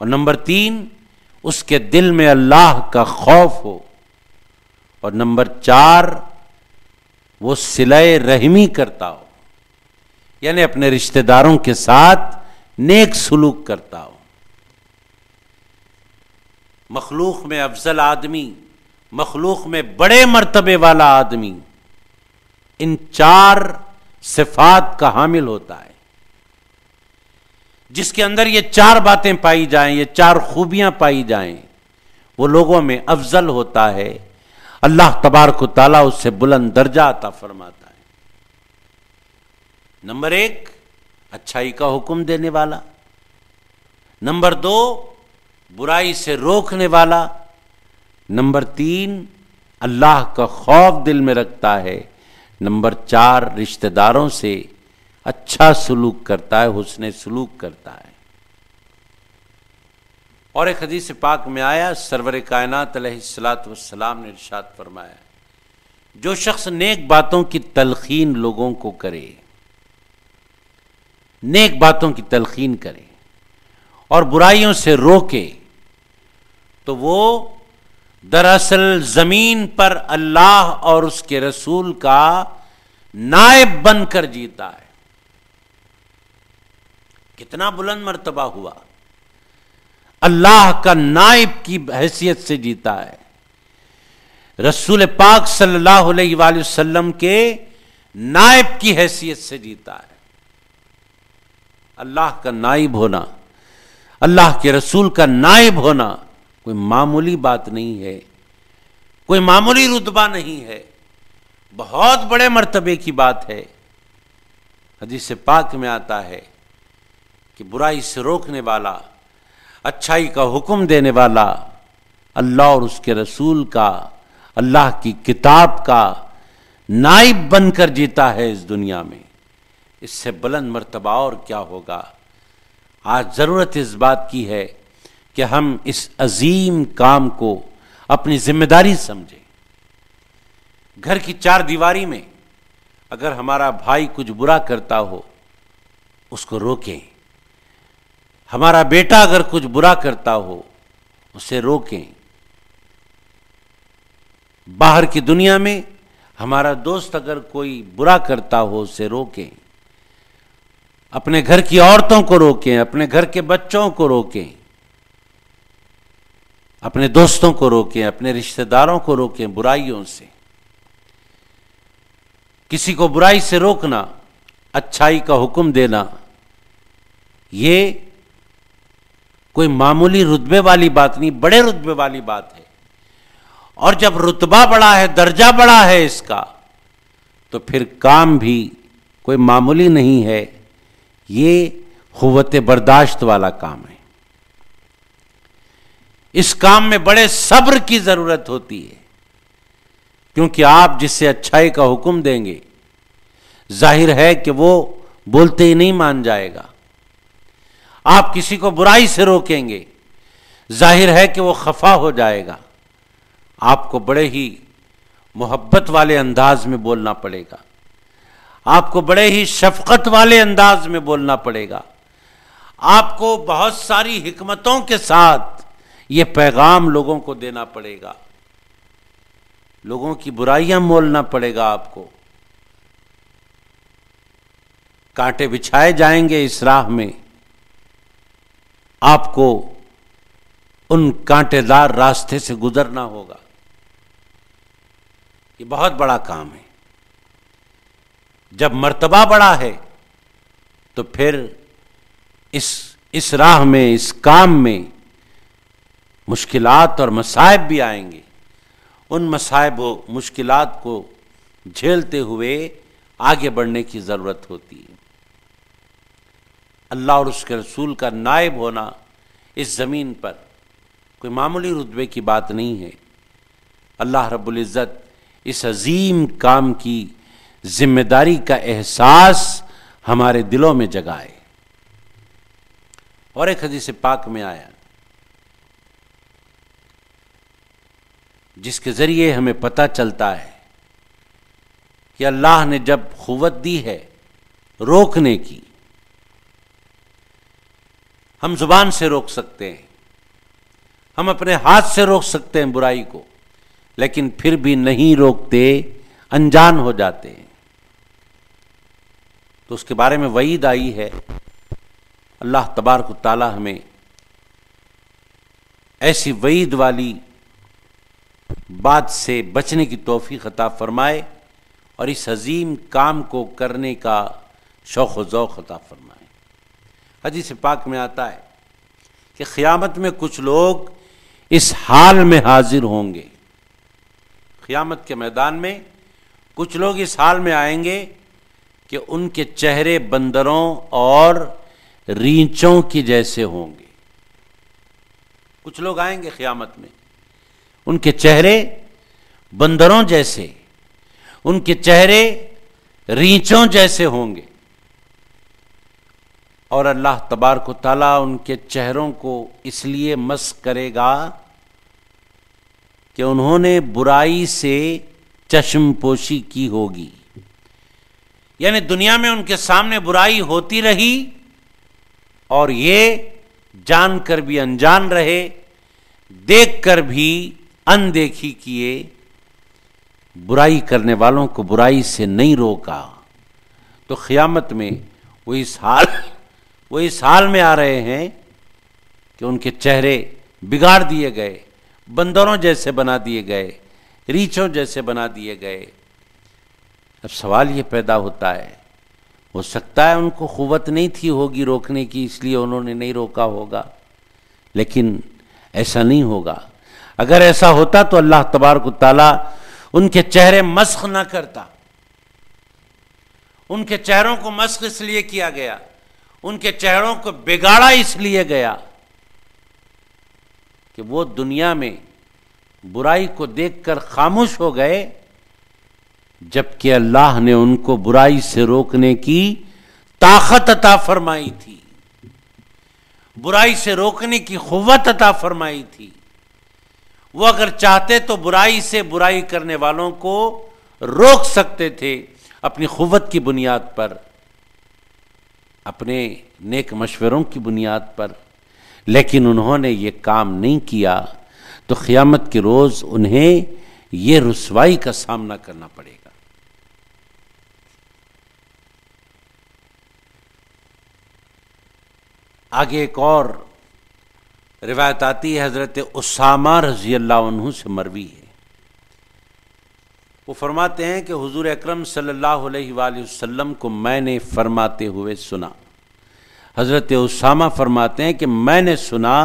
اور نمبر 3 اس کے دل میں اللہ کا خوف ہو، اور نمبر 4 وہ صلہ رحمی کرتا ہو، یعنی اپنے رشتہ داروں کے ساتھ نیک سلوک کرتا ہو۔ مخلوق میں افضل آدمی، مخلوق میں بڑے مرتبے والا آدمی ان 4 صفات کا حامل ہوتا ہے۔ جس کے اندر یہ 4 باتیں پائی جائیں، یہ 4 خوبیاں پائی جائیں، وہ لوگوں میں افضل ہوتا ہے، اللہ تبارک و تعالیٰ اس سے بلند درجہ عطا فرماتا ہے۔ نمبر 1 اچھائی کا حکم دینے والا، نمبر 2 برائی سے روکنے والا، نمبر 3 اللہ کا خوف دل میں رکھتا ہے، نمبر 4 رشتہ داروں سے اچھا سلوک کرتا ہے، حسن سلوک کرتا ہے۔ اور ایک حدیث پاک میں آیا، سرور کائنات علیہ الصلاۃ والسلام نے ارشاد فرمایا، جو شخص نیک باتوں کی تلقین لوگوں کو کرے، نیک باتوں کی تلقین کرے اور برائیوں سے روکے، تو وہ دراصل زمین پر اللہ اور اس کے رسول کا نائب بن کر جیتا ہے۔ کتنا بلند مرتبہ ہوا، اللہ کا نائب کی حیثیت سے جیتا ہے، رسول پاک صلی اللہ علیہ وآلہ وسلم کے نائب کی حیثیت سے جیتا ہے۔ اللہ کا نائب ہونا، اللہ کے رسول کا نائب ہونا کوئی معمولی بات نہیں ہے، کوئی معمولی رتبہ نہیں ہے، بہت بڑے مرتبے کی بات ہے۔ حدیث پاک میں آتا ہے کہ برائی سے روکنے والا، اچھائی کا حکم دینے والا، اللہ اور اس کے رسول کا، اللہ کی کتاب کا نائب بن کر جیتا ہے اس دنیا میں۔ اس سے بلند مرتبہ اور کیا ہوگا؟ آج ضرورت اس بات کی ہے کہ ہم اس عظیم کام کو اپنی ذمہ داری سمجھیں۔ گھر کی 4 دیواری میں اگر ہمارا بھائی کچھ برا کرتا ہو، اس کو روکیں۔ ہمارا بیٹا اگر کچھ برا کرتا ہو، اسے روکیں۔ باہر کی دنیا میں ہمارا دوست اگر کوئی برا کرتا ہو، اسے روکیں۔ اپنے گھر کی عورتوں کو روکیں، اپنے گھر کے بچوں کو روکیں، اپنے دوستوں کو روکیں، اپنے رشتہ داروں کو روکیں برائیوں سے۔ کسی کو برائی سے روکنا، اچھائی کا حکم دینا، یہ کوئی معمولی رتبے والی بات نہیں، بڑے رتبے والی بات ہے۔ اور جب رتبہ بڑا ہے، درجہ بڑا ہے اس کا، تو پھر کام بھی کوئی معمولی نہیں ہے، یہ قوت برداشت والا کام ہے۔ اس کام میں بڑے صبر کی ضرورت ہوتی ہے، کیونکہ آپ جس سے اچھائی کا حکم دیں گے، ظاہر ہے کہ وہ بولتے ہی نہیں مان جائے گا۔ آپ کسی کو برائی سے روکیں گے، ظاہر ہے کہ وہ خفا ہو جائے گا۔ آپ کو بڑے ہی محبت والے انداز میں بولنا پڑے گا، آپ کو بڑے ہی شفقت والے انداز میں بولنا پڑے گا، آپ کو بہت ساری حکمتوں کے ساتھ یہ پیغام لوگوں کو دینا پڑے گا، لوگوں کی برائیاں مولنا پڑے گا۔ آپ کو کانٹے بچھائے جائیں گے اس راہ میں، آپ کو ان کانٹے دار راستے سے گزرنا ہوگا۔ یہ بہت بڑا کام ہے۔ جب مرتبہ بڑا ہے تو پھر اس راہ میں، اس کام میں مشکلات اور مصائب بھی آئیں گے۔ ان مصائب و مشکلات کو جھیلتے ہوئے آگے بڑھنے کی ضرورت ہوتی ہے۔ اللہ اور اس کے رسول کا نائب ہونا اس زمین پر کوئی معمولی رتبے کی بات نہیں ہے۔ اللہ رب العزت اس عظیم کام کی ذمہ داری کا احساس ہمارے دلوں میں جگائے۔ اور ایک حدیث پاک میں آیا جس کے ذریعے ہمیں پتہ چلتا ہے کہ اللہ نے جب قوت دی ہے روکنے کی، ہم زبان سے روک سکتے ہیں، ہم اپنے ہاتھ سے روک سکتے ہیں برائی کو، لیکن پھر بھی نہیں روکتے، انجان ہو جاتے ہیں، تو اس کے بارے میں وعید آئی ہے۔ اللہ تبارک و تعالی ہمیں ایسی وعید والی بات سے بچنے کی توفیق عطا فرمائے اور اس عظیم کام کو کرنے کا شوق و ذوق عطا فرمائے۔ حدیث پاک میں آتا ہے کہ قیامت میں کچھ لوگ اس حال میں حاضر ہوں گے، قیامت کے میدان میں کچھ لوگ اس حال میں آئیں گے کہ ان کے چہرے بندروں اور ریچھوں کی جیسے ہوں گے۔ کچھ لوگ آئیں گے قیامت میں، ان کے چہرے بندروں جیسے، ان کے چہرے ریچھوں جیسے ہوں گے، اور اللہ تبارک و تعالیٰ ان کے چہروں کو اس لیے مسخ کرے گا کہ انہوں نے برائی سے چشم پوشی کی ہوگی، یعنی دنیا میں ان کے سامنے برائی ہوتی رہی اور یہ جان کر بھی انجان رہے، دیکھ کر بھی اندیکھی کیے، برائی کرنے والوں کو برائی سے نہیں روکا، تو قیامت میں وہ اس حال میں آ رہے ہیں کہ ان کے چہرے بگاڑ دیے گئے، بندروں جیسے بنا دیے گئے، ریچھوں جیسے بنا دیے گئے۔ اب سوال یہ پیدا ہوتا ہے، ہو سکتا ہے ان کو قوت نہیں تھی ہوگی روکنے کی، اس لیے انہوں نے نہیں روکا ہوگا، لیکن ایسا نہیں ہوگا۔ اگر ایسا ہوتا تو اللہ تبارک و تعالیٰ ان کے چہرے مسخ نہ کرتا۔ ان کے چہروں کو مسخ اس لیے کیا گیا، ان کے چہروں کو بگاڑا اس لیے گیا کہ وہ دنیا میں برائی کو دیکھ کر خاموش ہو گئے، جبکہ اللہ نے ان کو برائی سے روکنے کی طاقت عطا فرمائی تھی، برائی سے روکنے کی قوت عطا فرمائی تھی۔ وہ اگر چاہتے تو برائی سے برائی کرنے والوں کو روک سکتے تھے اپنی قوت کی بنیاد پر، اپنے نیک مشوروں کی بنیاد پر، لیکن انہوں نے یہ کام نہیں کیا، تو قیامت کے روز انہیں یہ رسوائی کا سامنا کرنا پڑے گا۔ آگے ایک اور روایت آتی ہے، حضرت اسامہ رضی اللہ عنہ سے مروی ہے، وہ فرماتے ہیں کہ حضور اکرم صلی اللہ علیہ وآلہ وسلم کو میں نے فرماتے ہوئے سنا۔ حضرت اسامہ فرماتے ہیں کہ میں نے سنا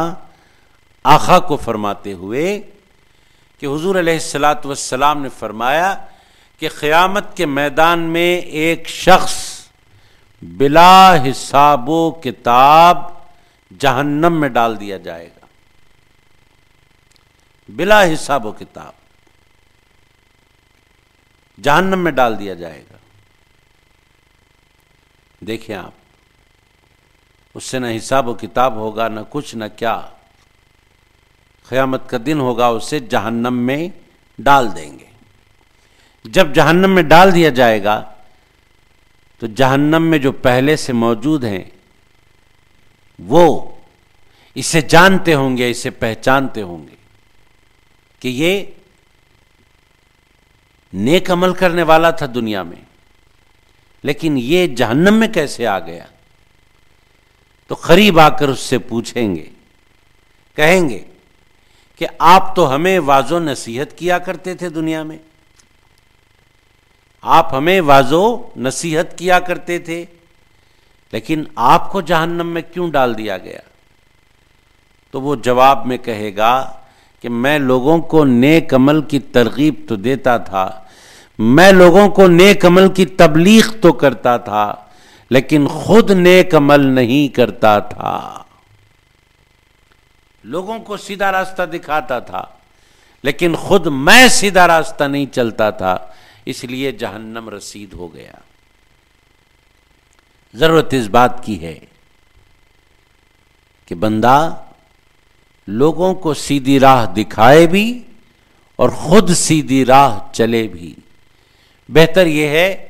آقا کو فرماتے ہوئے کہ حضور علیہ الصلاۃ والسلام نے فرمایا کہ قیامت کے میدان میں ایک شخص بلا حساب و کتاب جہنم میں ڈال دیا جائے گا، بلا حساب و کتاب جہنم میں ڈال دیا جائے گا۔ دیکھیں آپ، اس سے نہ حساب و کتاب ہوگا، نہ کچھ نہ کیا، قیامت کا دن ہوگا، اسے جہنم میں ڈال دیں گے۔ جب جہنم میں ڈال دیا جائے گا تو جہنم میں جو پہلے سے موجود ہیں وہ اسے جانتے ہوں گے، اسے پہچانتے ہوں گے کہ یہ نیک عمل کرنے والا تھا دنیا میں، لیکن یہ جہنم میں کیسے آ گیا؟ تو قریب آ کر اس سے پوچھیں گے، کہیں گے کہ آپ تو ہمیں واعظ و نصیحت کیا کرتے تھے دنیا میں، آپ ہمیں واعظ و نصیحت کیا کرتے تھے، لیکن آپ کو جہنم میں کیوں ڈال دیا گیا؟ تو وہ جواب میں کہے گا کہ میں لوگوں کو نیک عمل کی ترغیب تو دیتا تھا، میں لوگوں کو نیک عمل کی تبلیغ تو کرتا تھا، لیکن خود نیک عمل نہیں کرتا تھا۔ لوگوں کو سیدھا راستہ دکھاتا تھا، لیکن خود میں سیدھا راستہ نہیں چلتا تھا، اس لیے جہنم رسید ہو گیا۔ ضرورت اس بات کی ہے کہ بندہ لوگوں کو سیدھی راہ دکھائے بھی اور خود سیدھی راہ چلے بھی۔ بہتر یہ ہے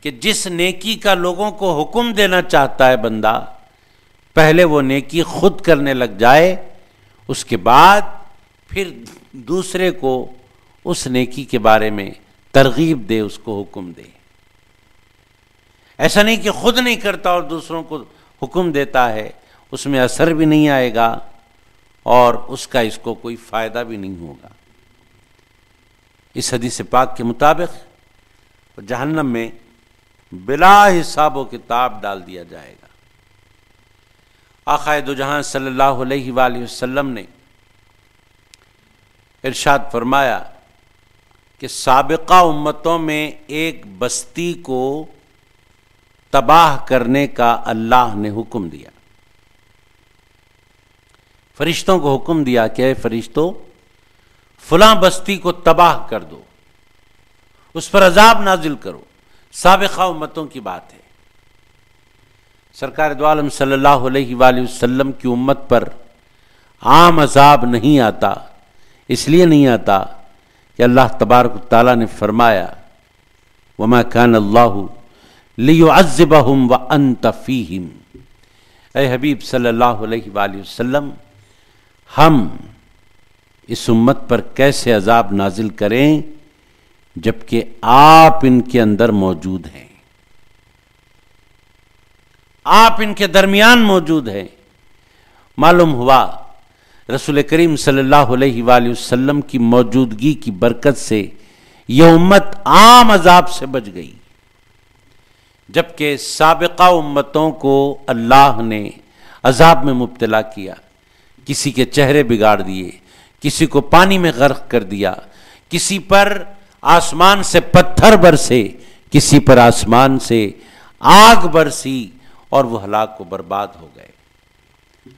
کہ جس نیکی کا لوگوں کو حکم دینا چاہتا ہے بندہ، پہلے وہ نیکی خود کرنے لگ جائے، اس کے بعد پھر دوسرے کو اس نیکی کے بارے میں ترغیب دے، اس کو حکم دے۔ ایسا نہیں کہ خود نہیں کرتا اور دوسروں کو حکم دیتا ہے، اس میں اثر بھی نہیں آئے گا اور اس کو کوئی فائدہ بھی نہیں ہوگا۔ اس حدیث پاک کے مطابق جہنم میں بلا حساب و کتاب ڈال دیا جائے گا۔ آقا دو جہاں صلی اللہ علیہ وآلہ وسلم نے ارشاد فرمایا کہ سابقہ امتوں میں ایک بستی کو تباہ کرنے کا اللہ نے حکم دیا۔ فرشتوں کو حکم دیا کہ اے فرشتوں، فلاں بستی کو تباہ کر دو، اس پر عذاب نازل کرو۔ سابقہ امتوں کی بات ہے۔ سرکار دو عالم صلی اللہ علیہ وآلہ وسلم کی امت پر عام عذاب نہیں آتا، اس لیے نہیں آتا کہ اللہ تبارک و تعالیٰ نے فرمایا وَمَا كَانَ اللَّهُ لِيُعَذِّبَهُمْ وَأَنْتَ فِيهِمْ۔ اے حبیب صلی اللہ علیہ وآلہ وسلم، ہم اس امت پر کیسے عذاب نازل کریں جبکہ آپ ان کے اندر موجود ہیں، آپ ان کے درمیان موجود ہیں۔ معلوم ہوا رسول کریم صلی اللہ علیہ وآلہ وسلم کی موجودگی کی برکت سے یہ امت عام عذاب سے بچ گئی، جبکہ سابقہ امتوں کو اللہ نے عذاب میں مبتلا کیا، کسی کے چہرے بگاڑ دیے، کسی کو پانی میں غرق کر دیا، کسی پر آسمان سے پتھر برسے، کسی پر آسمان سے آگ برسی اور وہ ہلاک و برباد ہو گئے۔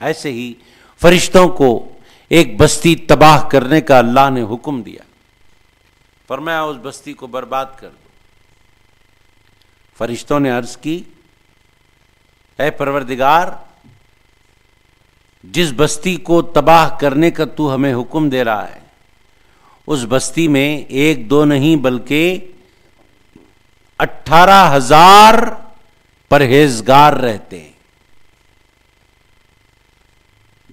ایسے ہی فرشتوں کو ایک بستی تباہ کرنے کا اللہ نے حکم دیا، فرمایا اس بستی کو برباد کر دو۔ فرشتوں نے عرض کی اے پروردگار، جس بستی کو تباہ کرنے کا تو ہمیں حکم دے رہا ہے، اس بستی میں ایک دو نہیں بلکہ 18,000 پرہیزگار رہتے ہیں۔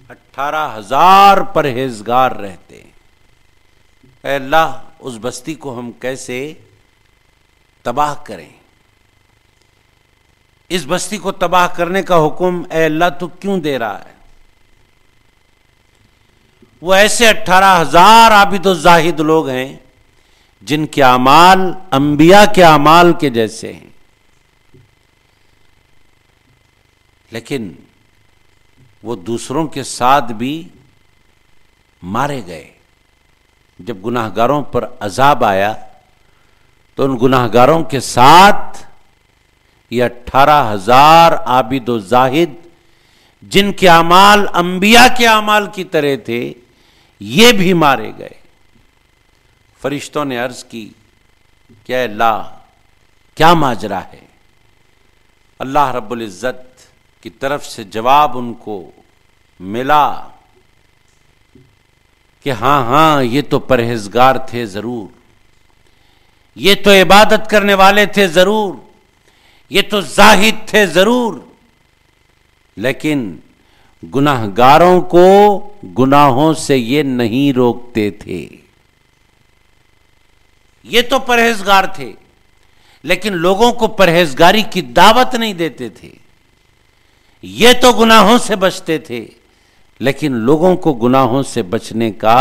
18,000 پرہیزگار رہتے ہیں۔ اے اللہ، اس بستی کو ہم کیسے تباہ کریں؟ اس بستی کو تباہ کرنے کا حکم اے اللہ تو کیوں دے رہا ہے؟ وہ ایسے 18,000 عابد و زاہد لوگ ہیں جن کے اعمال انبیاء کے اعمال کے جیسے ہیں، لیکن وہ دوسروں کے ساتھ بھی مارے گئے۔ جب گناہگاروں پر عذاب آیا تو ان گناہگاروں کے ساتھ یہ 18,000 عابد و زاہد جن کے اعمال انبیاء کے اعمال کی طرح تھے، یہ بھی مارے گئے۔ فرشتوں نے عرض کی کہ اے اللہ، کیا ماجرا ہے؟ اللہ رب العزت کی طرف سے جواب ان کو ملا کہ ہاں یہ تو پرہیزگار تھے ضرور، یہ تو عبادت کرنے والے تھے ضرور، یہ تو زاہد تھے ضرور، لیکن گناہگاروں کو گناہوں سے یہ نہیں روکتے تھے۔ یہ تو پرہیزگار تھے لیکن لوگوں کو پرہیزگاری کی دعوت نہیں دیتے تھے۔ یہ تو گناہوں سے بچتے تھے لیکن لوگوں کو گناہوں سے بچنے کا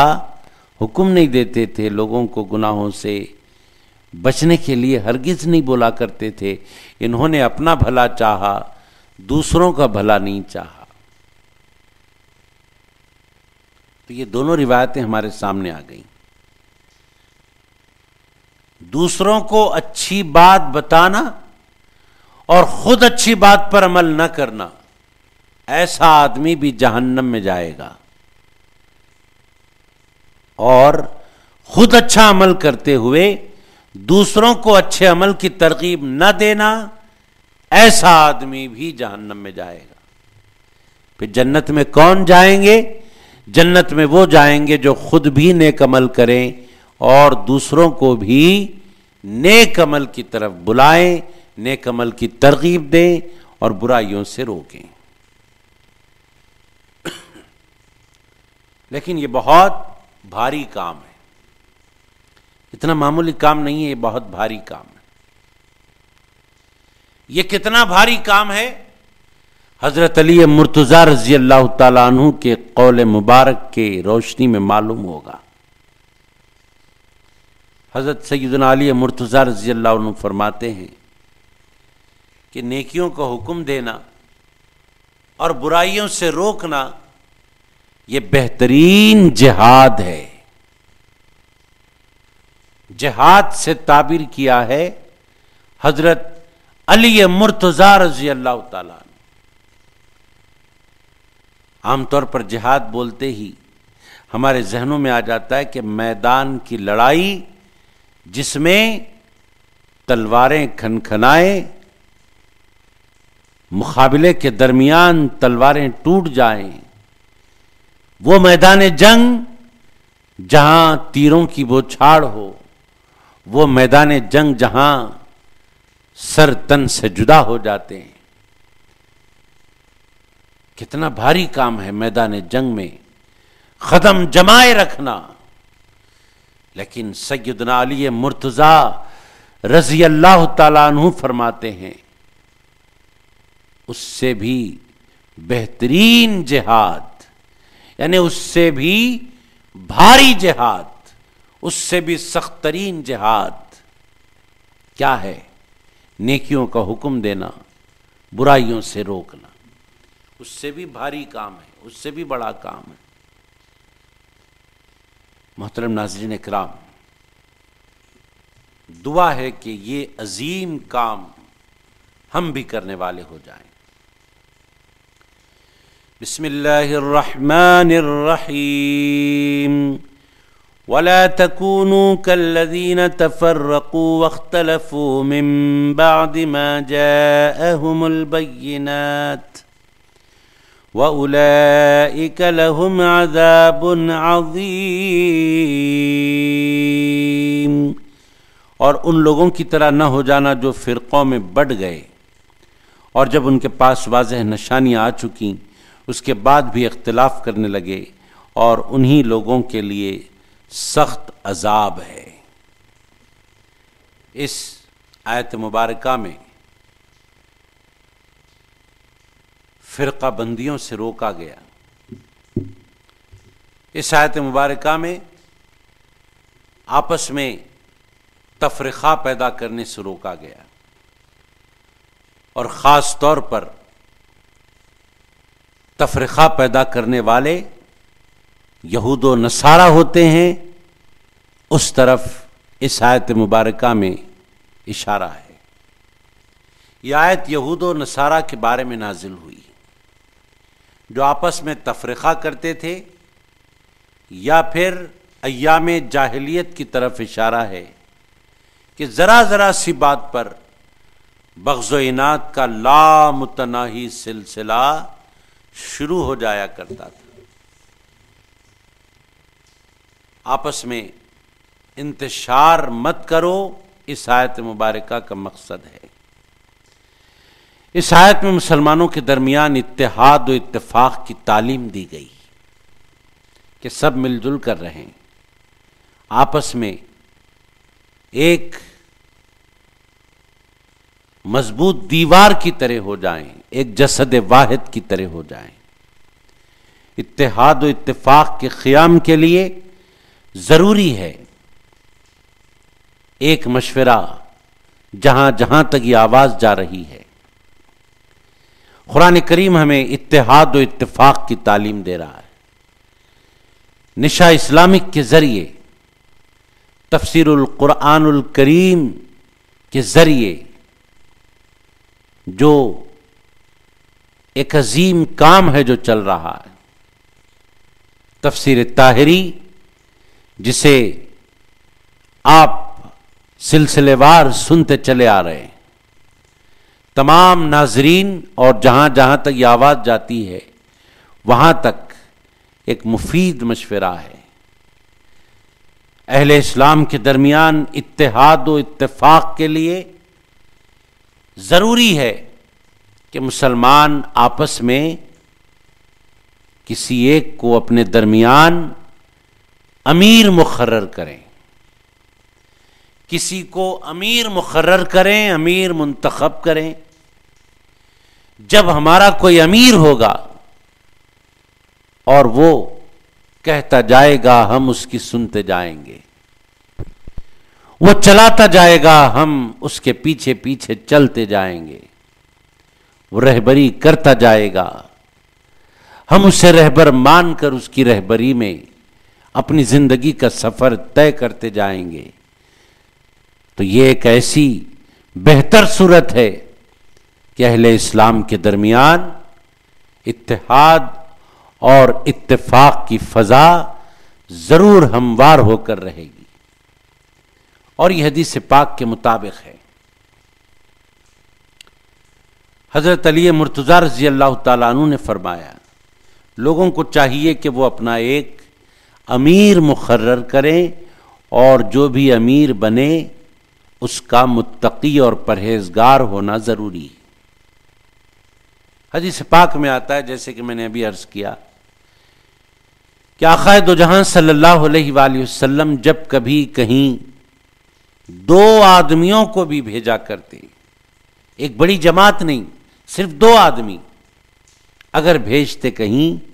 حکم نہیں دیتے تھے، لوگوں کو گناہوں سے بچنے کے لیے ہرگز نہیں بولا کرتے تھے۔ انہوں نے اپنا بھلا چاہا، دوسروں کا بھلا نہیں چاہا۔ تو یہ دونوں روایتیں ہمارے سامنے آ گئیں۔ دوسروں کو اچھی بات بتانا اور خود اچھی بات پر عمل نہ کرنا، ایسا آدمی بھی جہنم میں جائے گا، اور خود اچھا عمل کرتے ہوئے دوسروں کو اچھے عمل کی ترغیب نہ دینا، ایسا آدمی بھی جہنم میں جائے گا۔ پھر جنت میں کون جائیں گے؟ جنت میں وہ جائیں گے جو خود بھی نیک عمل کریں اور دوسروں کو بھی نیک عمل کی طرف بلائیں، نیک عمل کی ترغیب دیں اور برائیوں سے روکیں۔ لیکن یہ بہت بھاری کام ہے، اتنا معمولی کام نہیں ہے، یہ بہت بھاری کام ہے۔ یہ کتنا بھاری کام ہے؟ حضرت علی مرتضیٰ رضی اللہ تعالیٰ عنہ کے قول مبارک کے روشنی میں معلوم ہوگا۔ حضرت سیدنا علی مرتضیٰ رضی اللہ عنہ فرماتے ہیں کہ نیکیوں کا حکم دینا اور برائیوں سے روکنا یہ بہترین جہاد ہے۔ جہاد سے تعبیر کیا ہے حضرت علی مرتضیٰ رضی اللہ تعالیٰ عنہ۔ عام طور پر جہاد بولتے ہی ہمارے ذہنوں میں آ جاتا ہے کہ میدان کی لڑائی جس میں تلواریں کھنکھنائیں، مقابلے کے درمیان تلواریں ٹوٹ جائیں، وہ میدان جنگ جہاں تیروں کی بوچھاڑ ہو، وہ میدان جنگ جہاں سر تن سے جدا ہو جاتے ہیں۔ کتنا بھاری کام ہے میدان جنگ میں قدم جمائے رکھنا، لیکن سیدنا علی مرتضیٰ رضی اللہ تعالیٰ عنہ فرماتے ہیں اس سے بھی بہترین جہاد، یعنی اس سے بھی بھاری جہاد، اس سے بھی سخت ترین جہاد کیا ہے؟ نیکیوں کا حکم دینا، برائیوں سے روکنا۔ اس سے بھی بھاری کام ہے، اس سے بھی بڑا کام ہے۔ محترم ناظرین اکرام، دعا ہے کہ یہ عظیم کام ہم بھی کرنے والے ہو جائیں۔ بسم اللہ الرحمن الرحیم ولا تكونوا كالذين تفرقوا واختلفوا من بعد ما جاءهم البينات وأولئك لهم عذاب عظیم، اور ان لوگوں کی طرح نہ ہو جانا جو فرقوں میں بٹ گئے اور جب ان کے پاس واضح نشانیاں آ چکیں اس کے بعد بھی اختلاف کرنے لگے، اور انہی لوگوں کے لیے سخت عذاب ہے۔ اس آیت مبارکہ میں فرقہ بندیوں سے روکا گیا۔ اس آیت مبارکہ میں آپس میں تفرقہ پیدا کرنے سے روکا گیا، اور خاص طور پر تفرقہ پیدا کرنے والے یہود و نصارہ ہوتے ہیں، اس طرف اس آیت مبارکہ میں اشارہ ہے۔ یہ آیت یہود و نصارہ کے بارے میں نازل ہوئی جو آپس میں تفرقہ کرتے تھے، یا پھر ایام جاہلیت کی طرف اشارہ ہے کہ ذرا ذرا سی بات پر بغض و عناد کا لامتناہی سلسلہ شروع ہو جایا کرتا تھا۔ آپس میں انتشار مت کرو، اس آیت مبارکہ کا مقصد ہے۔ اس آیت میں مسلمانوں کے درمیان اتحاد و اتفاق کی تعلیم دی گئی کہ سب مل جل کر رہیں، آپس میں ایک مضبوط دیوار کی طرح ہو جائیں، ایک جسد واحد کی طرح ہو جائیں۔ اتحاد و اتفاق کے قیام کے لیے ضروری ہے ایک مشورہ، جہاں جہاں تک یہ آواز جا رہی ہے۔ قرآن کریم ہمیں اتحاد و اتفاق کی تعلیم دے رہا ہے۔ نشا اسلامک کے ذریعے، تفسیر القرآن الکریم کے ذریعے جو ایک عظیم کام ہے جو چل رہا ہے، تفسیر طاہری، جسے آپ سلسلے وار سنتے چلے آ رہے ہیں. تمام ناظرین اور جہاں جہاں تک یہ آواز جاتی ہے وہاں تک ایک مفید مشورہ ہے. اہل اسلام کے درمیان اتحاد و اتفاق کے لیے ضروری ہے کہ مسلمان آپس میں کسی ایک کو اپنے درمیان امیر مقرر کریں، کسی کو امیر مقرر کریں، امیر منتخب کریں. جب ہمارا کوئی امیر ہوگا اور وہ کہتا جائے گا ہم اس کی سنتے جائیں گے، وہ چلاتا جائے گا ہم اس کے پیچھے پیچھے چلتے جائیں گے، وہ رہبری کرتا جائے گا ہم اسے رہبر مان کر اس کی رہبری میں اپنی زندگی کا سفر طے کرتے جائیں گے. تو یہ ایک ایسی بہتر صورت ہے کہ اہل اسلام کے درمیان اتحاد اور اتفاق کی فضا ضرور ہموار ہو کر رہے گی. اور یہ حدیث پاک کے مطابق ہے. حضرت علی مرتضیٰ رضی اللہ تعالیٰ عنہ نے فرمایا لوگوں کو چاہیے کہ وہ اپنا ایک امیر مقرر کریں اور جو بھی امیر بنے اس کا متقی اور پرہیزگار ہونا ضروری ہے. حدیث پاک میں آتا ہے جیسے کہ میں نے ابھی عرض کیا کہ آقا دو جہاں صلی اللہ علیہ وآلہ وسلم جب کبھی کہیں 2 آدمیوں کو بھی بھیجا کرتے، ایک بڑی جماعت نہیں، صرف 2 آدمی اگر بھیجتے کہیں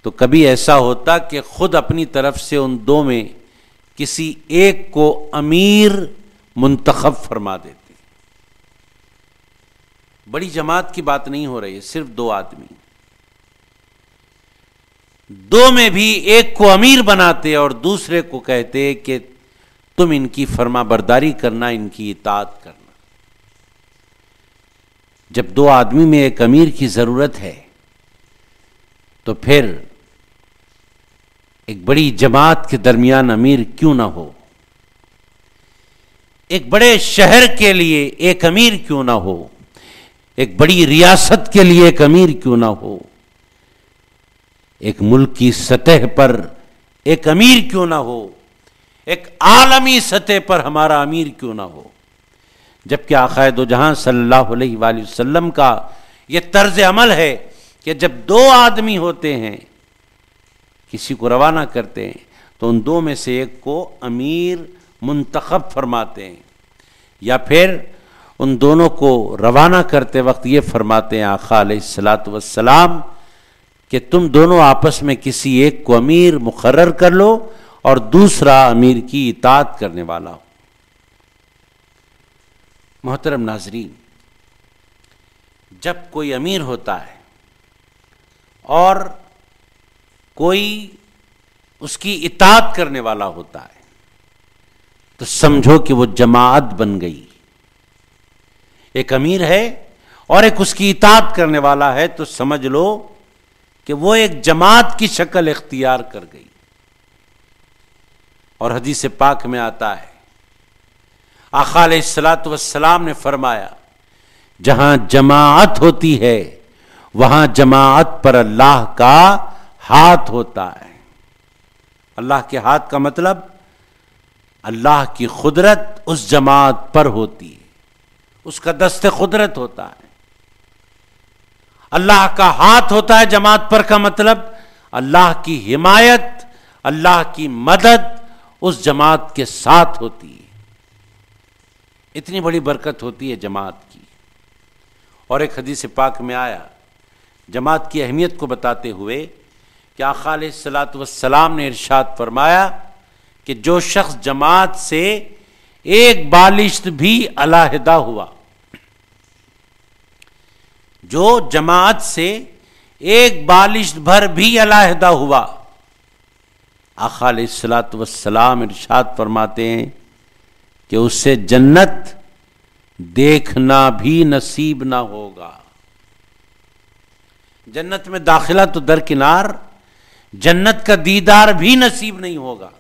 تو کبھی ایسا ہوتا کہ خود اپنی طرف سے ان 2 میں کسی ایک کو امیر منتخب فرما دیتے. بڑی جماعت کی بات نہیں ہو رہی ہے، صرف 2 آدمی، 2 میں بھی ایک کو امیر بناتے اور دوسرے کو کہتے کہ تم ان کی فرما برداری کرنا، ان کی اطاعت کرنا. جب 2 آدمی میں ایک امیر کی ضرورت ہے تو پھر ایک بڑی جماعت کے درمیان امیر کیوں نہ ہو؟ ایک بڑے شہر کے لیے ایک امیر کیوں نہ ہو؟ ایک بڑی ریاست کے لیے ایک امیر کیوں نہ ہو؟ ایک ملک کی سطح پر ایک امیر کیوں نہ ہو؟ ایک عالمی سطح پر ہمارا امیر کیوں نہ ہو؟ جبکہ آقا دو جہاں صلی اللہ علیہ وآلہ وسلم کا یہ طرز عمل ہے کہ جب 2 آدمی ہوتے ہیں کسی کو روانہ کرتے ہیں تو ان 2 میں سے ایک کو امیر منتخب فرماتے ہیں، یا پھر ان دونوں کو روانہ کرتے وقت یہ فرماتے ہیں آقا علیہ الصلوۃ والسلام کہ تم دونوں آپس میں کسی ایک کو امیر مقرر کر لو اور دوسرا امیر کی اطاعت کرنے والا ہو. محترم ناظرین، جب کوئی امیر ہوتا ہے اور کوئی اس کی اطاعت کرنے والا ہوتا ہے تو سمجھو کہ وہ جماعت بن گئی. ایک امیر ہے اور ایک اس کی اطاعت کرنے والا ہے تو سمجھ لو کہ وہ ایک جماعت کی شکل اختیار کر گئی. اور حدیث پاک میں آتا ہے آقا علیہ الصلوۃ والسلام نے فرمایا جہاں جماعت ہوتی ہے وہاں جماعت پر اللہ کا ہاتھ ہوتا ہے. اللہ کے ہاتھ کا مطلب اللہ کی قدرت اس جماعت پر ہوتی ہے، اس کا دست قدرت ہوتا ہے. اللہ کا ہاتھ ہوتا ہے جماعت پر کا مطلب اللہ کی حمایت، اللہ کی مدد اس جماعت کے ساتھ ہوتی ہے. اتنی بڑی برکت ہوتی ہے جماعت کی. اور ایک حدیث پاک میں آیا جماعت کی اہمیت کو بتاتے ہوئے کہ آقا علیہ الصلوۃ والسلام نے ارشاد فرمایا کہ جو شخص جماعت سے ایک بالشت بھی علیحدہ ہوا، جو جماعت سے ایک بالشت بھر بھی علیحدہ ہوا، آقا علیہ الصلوۃ والسلام ارشاد فرماتے ہیں کہ اس سے جنت دیکھنا بھی نصیب نہ ہوگا. جنت میں داخلہ تو درکنار، جنت کا دیدار بھی نصیب نہیں ہوگا.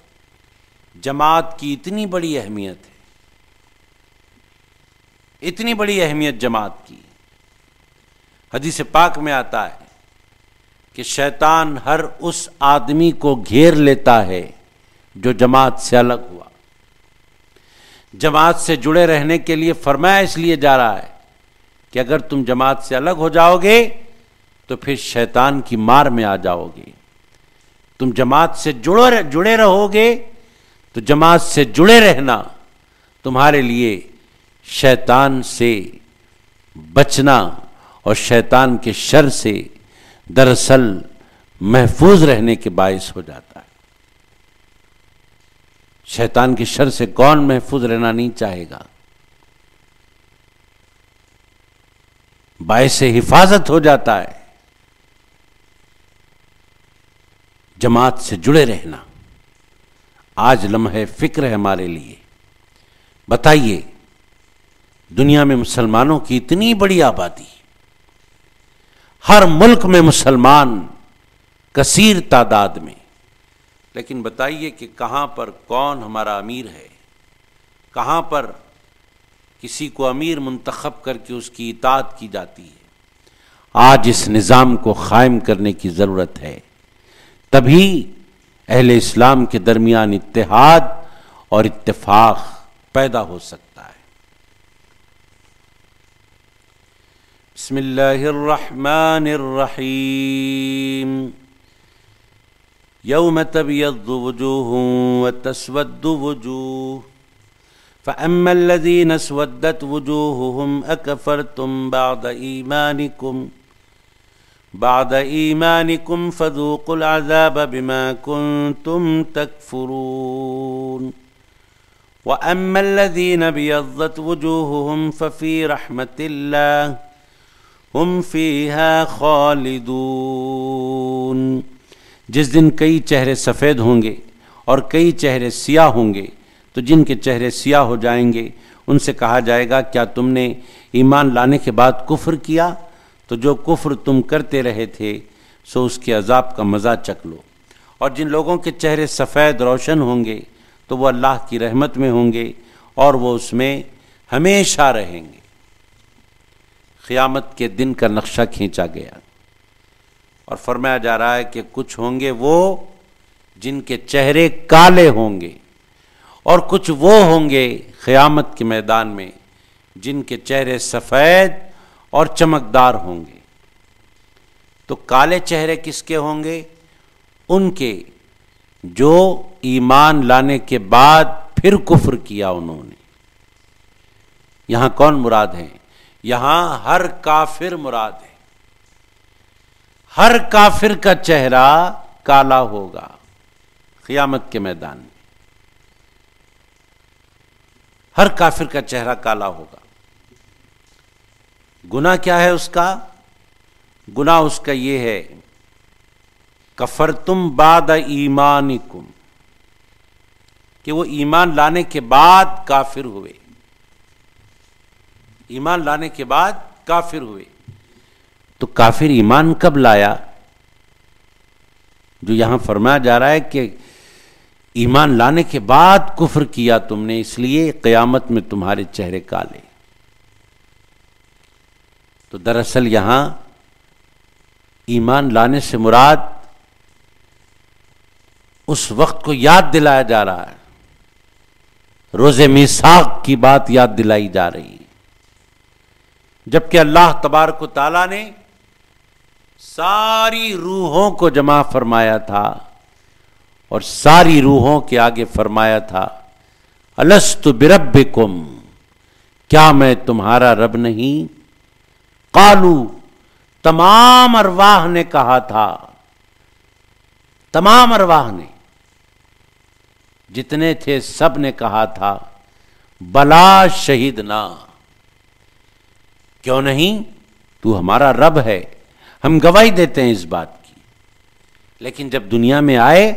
جماعت کی اتنی بڑی اہمیت ہے، اتنی بڑی اہمیت جماعت کی۔ حدیث پاک میں آتا ہے کہ شیطان ہر اس آدمی کو گھیر لیتا ہے جو جماعت سے الگ ہوا۔ جماعت سے جڑے رہنے کے لیے فرمایا اس لیے جا رہا ہے کہ اگر تم جماعت سے الگ ہو جاؤ گے تو پھر شیطان کی مار میں آ جاؤ گے۔ تم جماعت سے جڑے رہو گے تو جماعت سے جڑے رہنا تمہارے لیے شیطان سے بچنا اور شیطان کے شر سے دراصل محفوظ رہنے کے باعث ہو جاتا ہے۔ شیطان کے شر سے کون محفوظ رہنا نہیں چاہے گا؟ باعث حفاظت ہو جاتا ہے جماعت سے جڑے رہنا۔ آج لمحہ فکر ہے ہمارے لیے، بتائیے دنیا میں مسلمانوں کی اتنی بڑی آبادی، ہر ملک میں مسلمان کثیر تعداد میں، لیکن بتائیے کہ کہاں پر کون ہمارا امیر ہے، کہاں پر کسی کو امیر منتخب کر کے اس کی اطاعت کی جاتی ہے۔ آج اس نظام کو قائم کرنے کی ضرورت ہے، تبھی اہل اسلام کے درمیان اتحاد اور اتفاق پیدا ہو سکتا ہے۔ بسم اللہ الرحمن الرحیم۔ یوم تبیض وجوہ وتسود وجوہ فأما الذین اسودت وجوہہم اکفرتم بعد ایمانکم فذوقوا العذاب بما کنتم تکفرون وأما الذین ابیضت وجوہہم ففی رحمت اللہ ہم فیہا خالدون۔ جس دن کئی چہرے سفید ہوں گے اور کئی چہرے سیاہ ہوں گے تو جن کے چہرے سیاہ ہو جائیں گے ان سے کہا جائے گا کیا تم نے ایمان لانے کے بعد کفر کیا؟ تو جو کفر تم کرتے رہے تھے سو اس کے عذاب کا مزہ چکھ لو۔ اور جن لوگوں کے چہرے سفید روشن ہوں گے تو وہ اللہ کی رحمت میں ہوں گے اور وہ اس میں ہمیشہ رہیں گے۔ قیامت کے دن کا نقشہ کھینچا گیا اور فرمایا جا رہا ہے کہ کچھ ہوں گے وہ جن کے چہرے کالے ہوں گے، اور کچھ وہ ہوں گے قیامت کے میدان میں جن کے چہرے سفید اور چمکدار ہوں گے۔ تو کالے چہرے کس کے ہوں گے؟ ان کے جو ایمان لانے کے بعد پھر کفر کیا انہوں نے۔ یہاں کون مراد ہے؟ یہاں ہر کافر مراد ہے۔ ہر کافر کا چہرہ کالا ہوگا قیامت کے میدان میں، ہر کافر کا چہرہ کالا ہوگا۔ گناہ کیا ہے اس کا؟ گناہ اس کا یہ ہے کفرتم بعد ایمانکم، کہ وہ ایمان لانے کے بعد کافر ہوئے، ایمان لانے کے بعد کافر ہوئے۔ تو کافر ایمان کب لایا؟ جو یہاں فرمایا جا رہا ہے کہ ایمان لانے کے بعد کفر کیا تم نے، اس لیے قیامت میں تمہارے چہرے کالے۔ تو دراصل یہاں ایمان لانے سے مراد اس وقت کو یاد دلایا جا رہا ہے، روز میثاق کی بات یاد دلائی جا رہی ہے، جبکہ اللہ تبارک و تعالیٰ نے ساری روحوں کو جمع فرمایا تھا اور ساری روحوں کے آگے فرمایا تھا الست بربکم، کیا میں تمہارا رب نہیں؟ قالو، تمام ارواح نے کہا تھا، تمام ارواح نے جتنے تھے سب نے کہا تھا بلا شہیدنا، کیوں نہیں؟ تو ہمارا رب ہے، ہم گواہی دیتے ہیں اس بات کی۔ لیکن جب دنیا میں آئے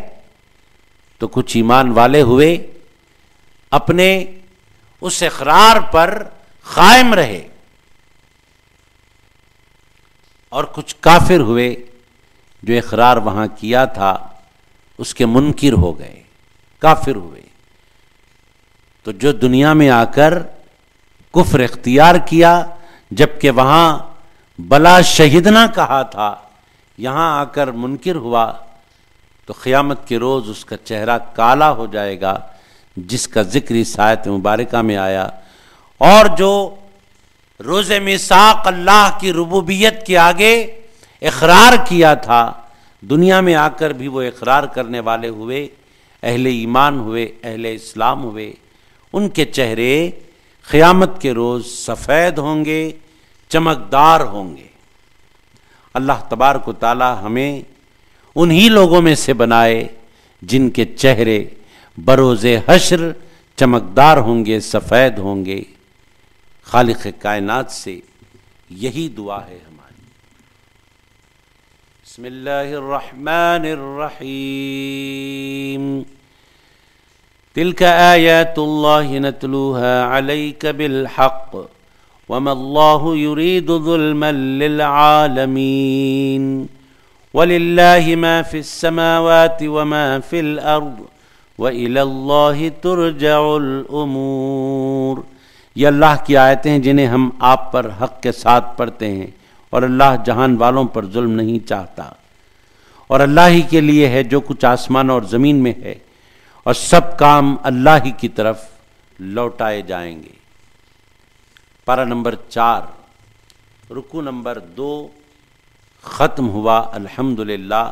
تو کچھ ایمان والے ہوئے، اپنے اس اقرار پر قائم رہے، اور کچھ کافر ہوئے جو اقرار وہاں کیا تھا اس کے منکر ہو گئے، کافر ہوئے، تو جو دنیا میں آ کر کفر اختیار کیا جبکہ وہاں بلا شہیدنا کہا تھا، یہاں آ کر منکر ہوا، تو قیامت کے روز اس کا چہرہ کالا ہو جائے گا، جس کا ذکر اس آیت مبارکہ میں آیا۔ اور جو روز میثاق اللہ کی ربوبیت کے آگے اقرار کیا تھا، دنیا میں آ کر بھی وہ اقرار کرنے والے ہوئے، اہل ایمان ہوئے، اہل اسلام ہوئے، ان کے چہرے قیامت کے روز سفید ہوں گے، چمکدار ہوں گے۔ اللہ تبارک و تعالی ہمیں انہی لوگوں میں سے بنائے جن کے چہرے بروز حشر چمکدار ہوں گے، سفید ہوں گے۔ خالق کائنات سے یہی دعا ہے ہماری۔ بسم اللہ الرحمن الرحیم، تلک آیات اللہ نتلوها علیک بالحق وما اللہ یرید ظلما للعالمین وللہ ما فی السماوات وما فی الارض وإلی اللہ ترجع الامور۔ یہ اللہ کی آیتیں ہیں جنہیں ہم آپ پر حق کے ساتھ پڑھتے ہیں، اور اللہ جہان والوں پر ظلم نہیں چاہتا، اور اللہ ہی کے لیے ہے جو کچھ آسمان اور زمین میں ہے، اور سب کام اللہ ہی کی طرف لوٹائے جائیں گے۔ پارہ نمبر 4 رکوع نمبر 2 ختم ہوا الحمدللہ،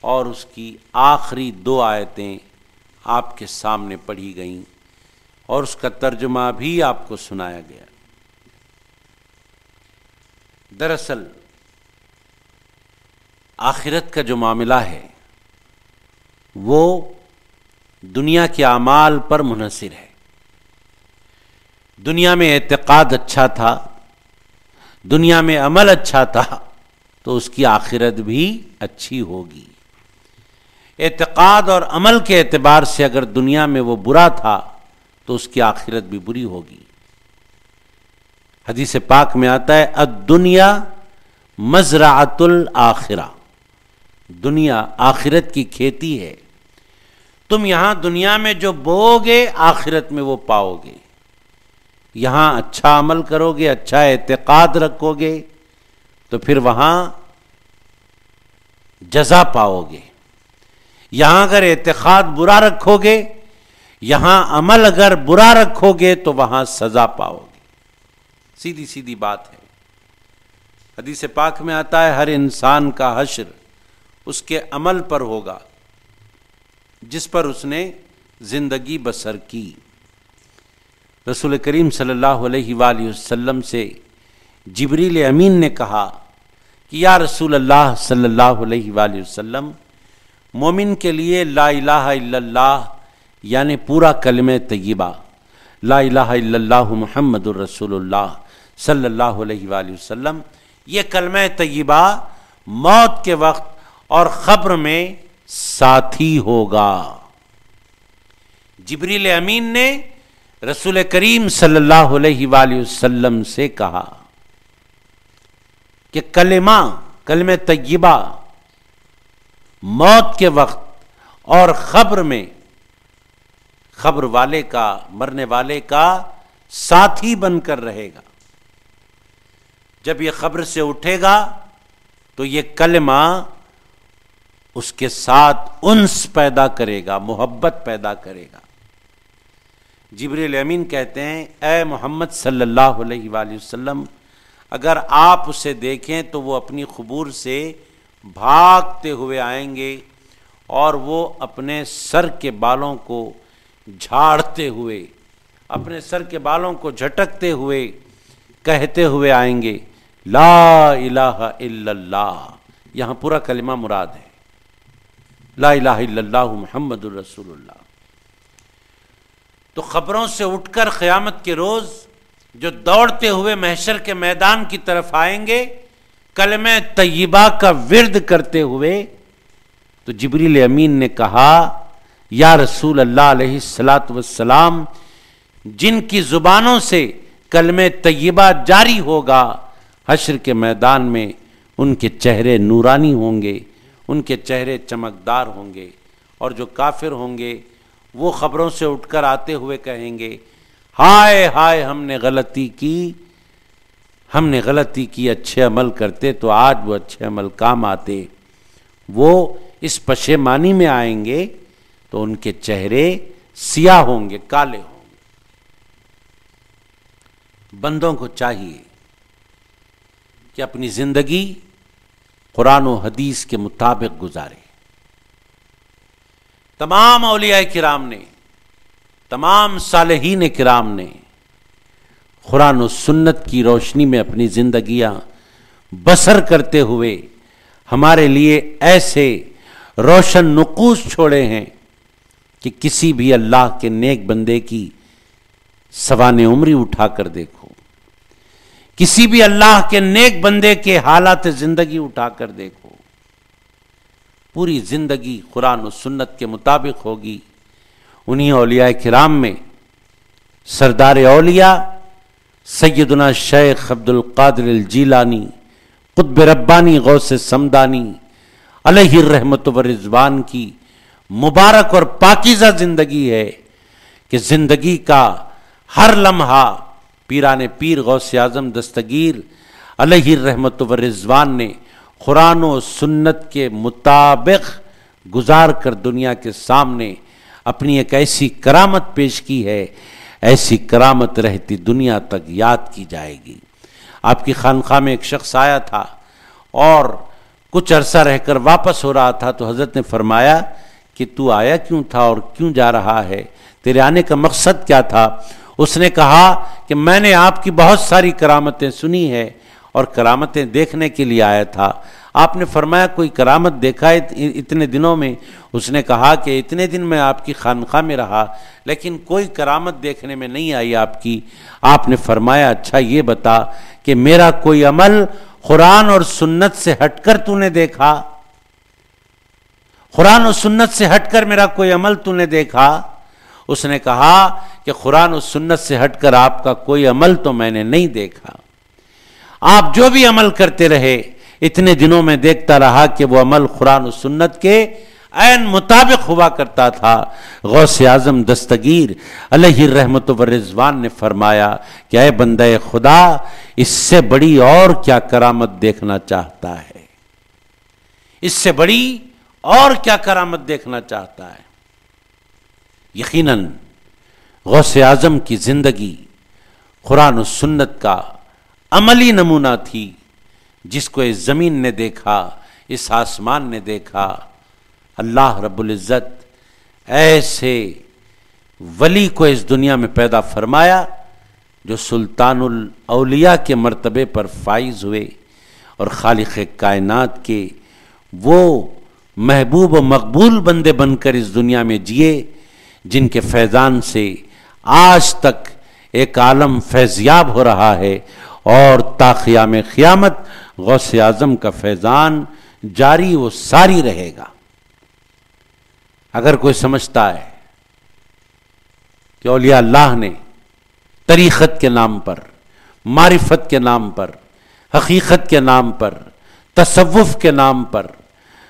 اور اس کی آخری 2 آیتیں آپ کے سامنے پڑھی گئیں، اور اس کا ترجمہ بھی آپ کو سنایا گیا۔ دراصل آخرت کا جو معاملہ ہے وہ دنیا کے اعمال پر منحصر ہے۔ دنیا میں اعتقاد اچھا تھا، دنیا میں عمل اچھا تھا، تو اس کی آخرت بھی اچھی ہوگی۔ اعتقاد اور عمل کے اعتبار سے اگر دنیا میں وہ برا تھا تو اس کی آخرت بھی بری ہوگی۔ حدیث پاک میں آتا ہے الدنیا مزرعۃ الآخرہ، دنیا آخرت کی کھیتی ہے، تم یہاں دنیا میں جو بو گے آخرت میں وہ پاؤ گے۔ یہاں اچھا عمل کرو گے، اچھا اعتقاد رکھو گے تو پھر وہاں جزا پاؤ گے۔ یہاں اگر اعتقاد برا رکھو گے، یہاں عمل اگر برا رکھو گے تو وہاں سزا پاؤ گے۔ سیدھی سیدھی بات ہے۔ حدیث پاک میں آتا ہے ہر انسان کا حشر اس کے عمل پر ہوگا جس پر اس نے زندگی بسر کی۔ رسول کریم صلی اللہ علیہ وآلہ وسلم سے جبریل امین نے کہا کہ یا رسول اللہ صلی اللہ علیہ وآلہ وسلم، مومن کے لیے لا الہ الا اللہ یعنی پورا کلمہ طیبہ، لا الہ الا اللہ محمد الرسول اللہ صلی اللہ علیہ وآلہ وسلم، یہ کلمہ طیبہ موت کے وقت اور قبر میں ساتھی ہوگا۔ جبریل امین نے رسول کریم صلی اللہ علیہ وآلہ وسلم سے کہا کہ کلمہ طیبہ موت کے وقت اور قبر میں قبر والے کا، مرنے والے کا ساتھی بن کر رہے گا۔ جب یہ قبر سے اٹھے گا تو یہ کلمہ اس کے ساتھ انس پیدا کرے گا، محبت پیدا کرے گا۔ جبریل امین کہتے ہیں اے محمد صلی اللہ علیہ وآلہ وسلم، اگر آپ اسے دیکھیں تو وہ اپنی قبور سے بھاگتے ہوئے آئیں گے، اور وہ اپنے سر کے بالوں کو جھاڑتے ہوئے، اپنے سر کے بالوں کو جھٹکتے ہوئے کہتے ہوئے آئیں گے لا الہ الا اللہ۔ یہاں پورا کلمہ مراد ہے، لا الہ الا اللہ محمد الرسول اللہ۔ تو قبروں سے اٹھ کر قیامت کے روز جو دوڑتے ہوئے محشر کے میدان کی طرف آئیں گے کلمہ طیبہ کا ورد کرتے ہوئے، تو جبریل امین نے کہا یا رسول اللہ علیہ الصلاۃ والسلام، جن کی زبانوں سے کلمہ طیبہ جاری ہوگا حشر کے میدان میں ان کے چہرے نورانی ہوں گے، ان کے چہرے چمکدار ہوں گے، اور جو کافر ہوں گے وہ خبروں سے اٹھ کر آتے ہوئے کہیں گے ہائے ہائے ہم نے غلطی کی، اچھے عمل کرتے تو آج وہ اچھے عمل کام آتے. وہ اس پشیمانی میں آئیں گے تو ان کے چہرے سیاہ ہوں گے، کالے ہوں گے. بندوں کو چاہیے کہ اپنی زندگی قرآن و حدیث کے مطابق گزارے. تمام اولیاء کرام نے، تمام صالحین کرام نے قرآن و سنت کی روشنی میں اپنی زندگیاں بسر کرتے ہوئے ہمارے لیے ایسے روشن نقوش چھوڑے ہیں کہ کسی بھی اللہ کے نیک بندے کی سوانح عمری اٹھا کر دیکھو، کسی بھی اللہ کے نیک بندے کے حالات زندگی اٹھا کر دیکھو، پوری زندگی قرآن و سنت کے مطابق ہوگی. انہی اولیاء کرام میں سردار اولیاء سیدنا شیخ عبد القادر الجیلانی قطب ربانی غوث سمدانی علیہ الرحمت والرضوان کی مبارک اور پاکیزہ زندگی ہے کہ زندگی کا ہر لمحہ پیران پیر غوث اعظم دستگیر علیہ الرحمت والرضوان نے قرآن و سنت کے مطابق گزار کر دنیا کے سامنے اپنی ایک ایسی کرامت پیش کی ہے، ایسی کرامت رہتی دنیا تک یاد کی جائے گی. آپ کی خانقاہ میں ایک شخص آیا تھا اور کچھ عرصہ رہ کر واپس ہو رہا تھا تو حضرت نے فرمایا کہ تو آیا کیوں تھا اور کیوں جا رہا ہے، تیرے آنے کا مقصد کیا تھا؟ اس نے کہا کہ میں نے آپ کی بہت ساری کرامتیں سنی ہے اور کرامتیں دیکھنے کے لیے آیا تھا. آپ نے فرمایا کوئی کرامت دیکھا ہے اتنے دنوں میں؟ اس نے کہا کہ اتنے دن میں آپ کی خانقاہ میں رہا لیکن کوئی کرامت دیکھنے میں نہیں آئی آپ کی. آپ نے فرمایا اچھا یہ بتا کہ میرا کوئی عمل قرآن اور سنت سے ہٹ کر تو نے دیکھا؟ قرآن و سنت سے ہٹ کر میرا کوئی عمل تو نے دیکھا؟ اس نے کہا کہ قرآن و سنت سے ہٹ کر آپ کا کوئی عمل تو میں نے نہیں دیکھا. آپ جو بھی عمل کرتے رہے اتنے دنوں میں دیکھتا رہا کہ وہ عمل قرآن و سنت کے عین مطابق ہوا کرتا تھا. غوث اعظم دستگیر علیہ الرحمت والرضوان نے فرمایا کہ اے بندہ خدا، اس سے بڑی اور کیا کرامت دیکھنا چاہتا ہے؟ اس سے بڑی اور کیا کرامت دیکھنا چاہتا ہے؟ یقیناً غوث اعظم کی زندگی قرآن و سنت کا عملی نمونہ تھی، جس کو اس زمین نے دیکھا، اس آسمان نے دیکھا. اللہ رب العزت ایسے ولی کو اس دنیا میں پیدا فرمایا جو سلطان الاولیاء کے مرتبے پر فائز ہوئے اور خالق کائنات کے وہ محبوب و مقبول بندے بن کر اس دنیا میں جیے جن کے فیضان سے آج تک ایک عالم فیضیاب ہو رہا ہے اور تا قیام قیامت غوث اعظم کا فیضان جاری و ساری رہے گا. اگر کوئی سمجھتا ہے کہ اولیاء اللہ نے طریقت کے نام پر، معرفت کے نام پر، حقیقت کے نام پر، تصوف کے نام پر،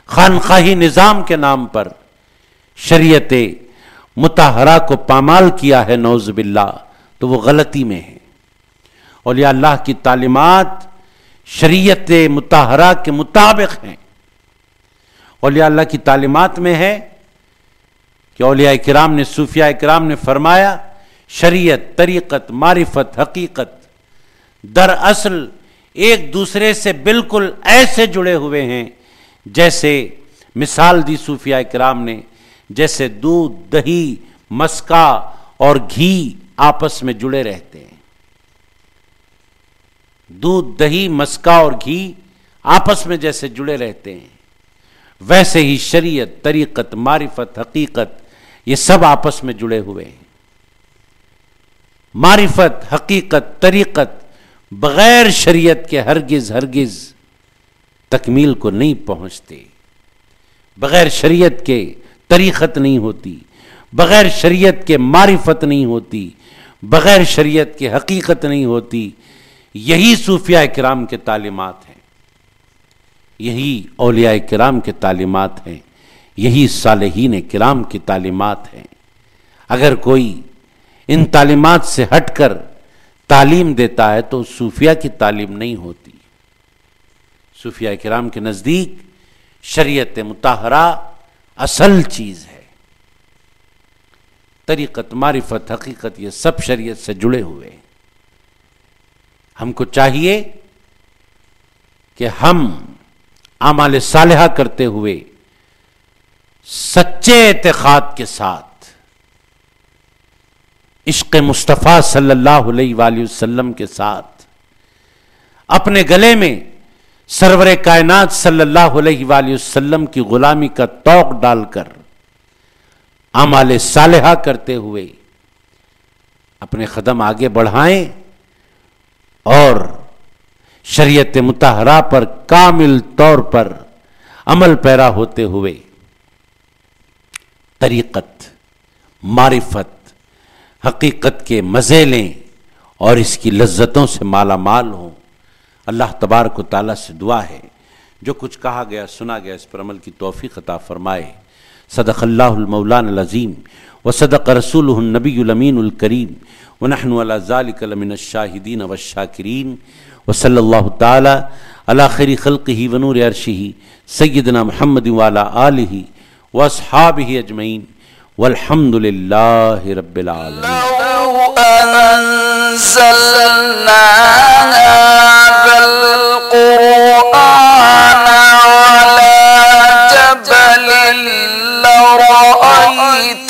خانقاہی نظام کے نام پر شریعت مطہرہ کو پامال کیا ہے، نعوذ باللہ، تو وہ غلطی میں ہے. اولیاء اللہ کی تعلیمات شریعت مطہرہ کے مطابق ہیں. اولیاء اللہ کی تعلیمات میں ہے کہ اولیاء کرام نے، صوفیاء کرام نے فرمایا شریعت، طریقت، معرفت، حقیقت دراصل ایک دوسرے سے بالکل ایسے جڑے ہوئے ہیں جیسے مثال دی صوفیاء کرام نے، جیسے دودھ، دہی، مسکا اور گھی آپس میں جڑے رہتے ہیں. دودھ، دہی، مسکا اور گھی آپس میں جیسے جڑے رہتے ہیں، ویسے ہی شریعت، طریقت، معرفت، حقیقت یہ سب آپس میں جڑے ہوئے ہیں. معرفت، حقیقت، طریقت بغیر شریعت کے ہرگز تکمیل کو نہیں پہنچتے. بغیر شریعت کے طریقت نہیں ہوتی، بغیر شریعت کے معرفت نہیں ہوتی، بغیر شریعت کے حقیقت نہیں ہوتی. یہی صوفیاء کرام کے تعلیمات ہیں، یہی اولیاء کرام کے تعلیمات ہیں، یہی صالحین کرام کی تعلیمات ہیں. اگر کوئی ان تعلیمات سے ہٹ کر تعلیم دیتا ہے تو صوفیہ کی تعلیم نہیں ہوتی. صوفیہ کرام کے نزدیک شریعت مطہرہ اصل چیز ہے. طریقت، معرفت، حقیقت، یہ سب شریعت سے جڑے ہوئے. ہم کو چاہیے کہ ہم اعمال صالحہ کرتے ہوئے سچے اعتقاد کے ساتھ عشق مصطفیٰ صلی اللہ علیہ وآلہ وسلم کے ساتھ اپنے گلے میں سرور کائنات صلی اللہ علیہ وآلہ وسلم کی غلامی کا طوق ڈال کر اعمال صالحہ کرتے ہوئے اپنے قدم آگے بڑھائیں اور شریعت مطہرہ پر کامل طور پر عمل پیرا ہوتے ہوئے طریقت، معرفت، حقیقت کے مزے لیں اور اس کی لذتوں سے مالا مال ہوں. اللہ تبارک و تعالیٰ سے دعا ہے جو کچھ کہا گیا سنا گیا اس پر عمل کی توفیق عطا فرمائے. صدق اللہ المولان العظیم وصدق رسولہ النبی الامین الکریم ونحن علی ذلک لمن الشاہدین والشاکرین وصلی اللہ تعالی علی خیر خلقہ ونور عرشہ سیدنا محمد وعلی آلہ واصحابہ اجمعین والحمد للہ رب العالمین. لو أنزلنا هذا القرآن على جبل لرأيته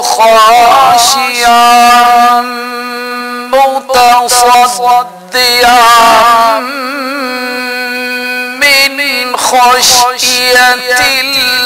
خاشعا متصدعا من خشية الله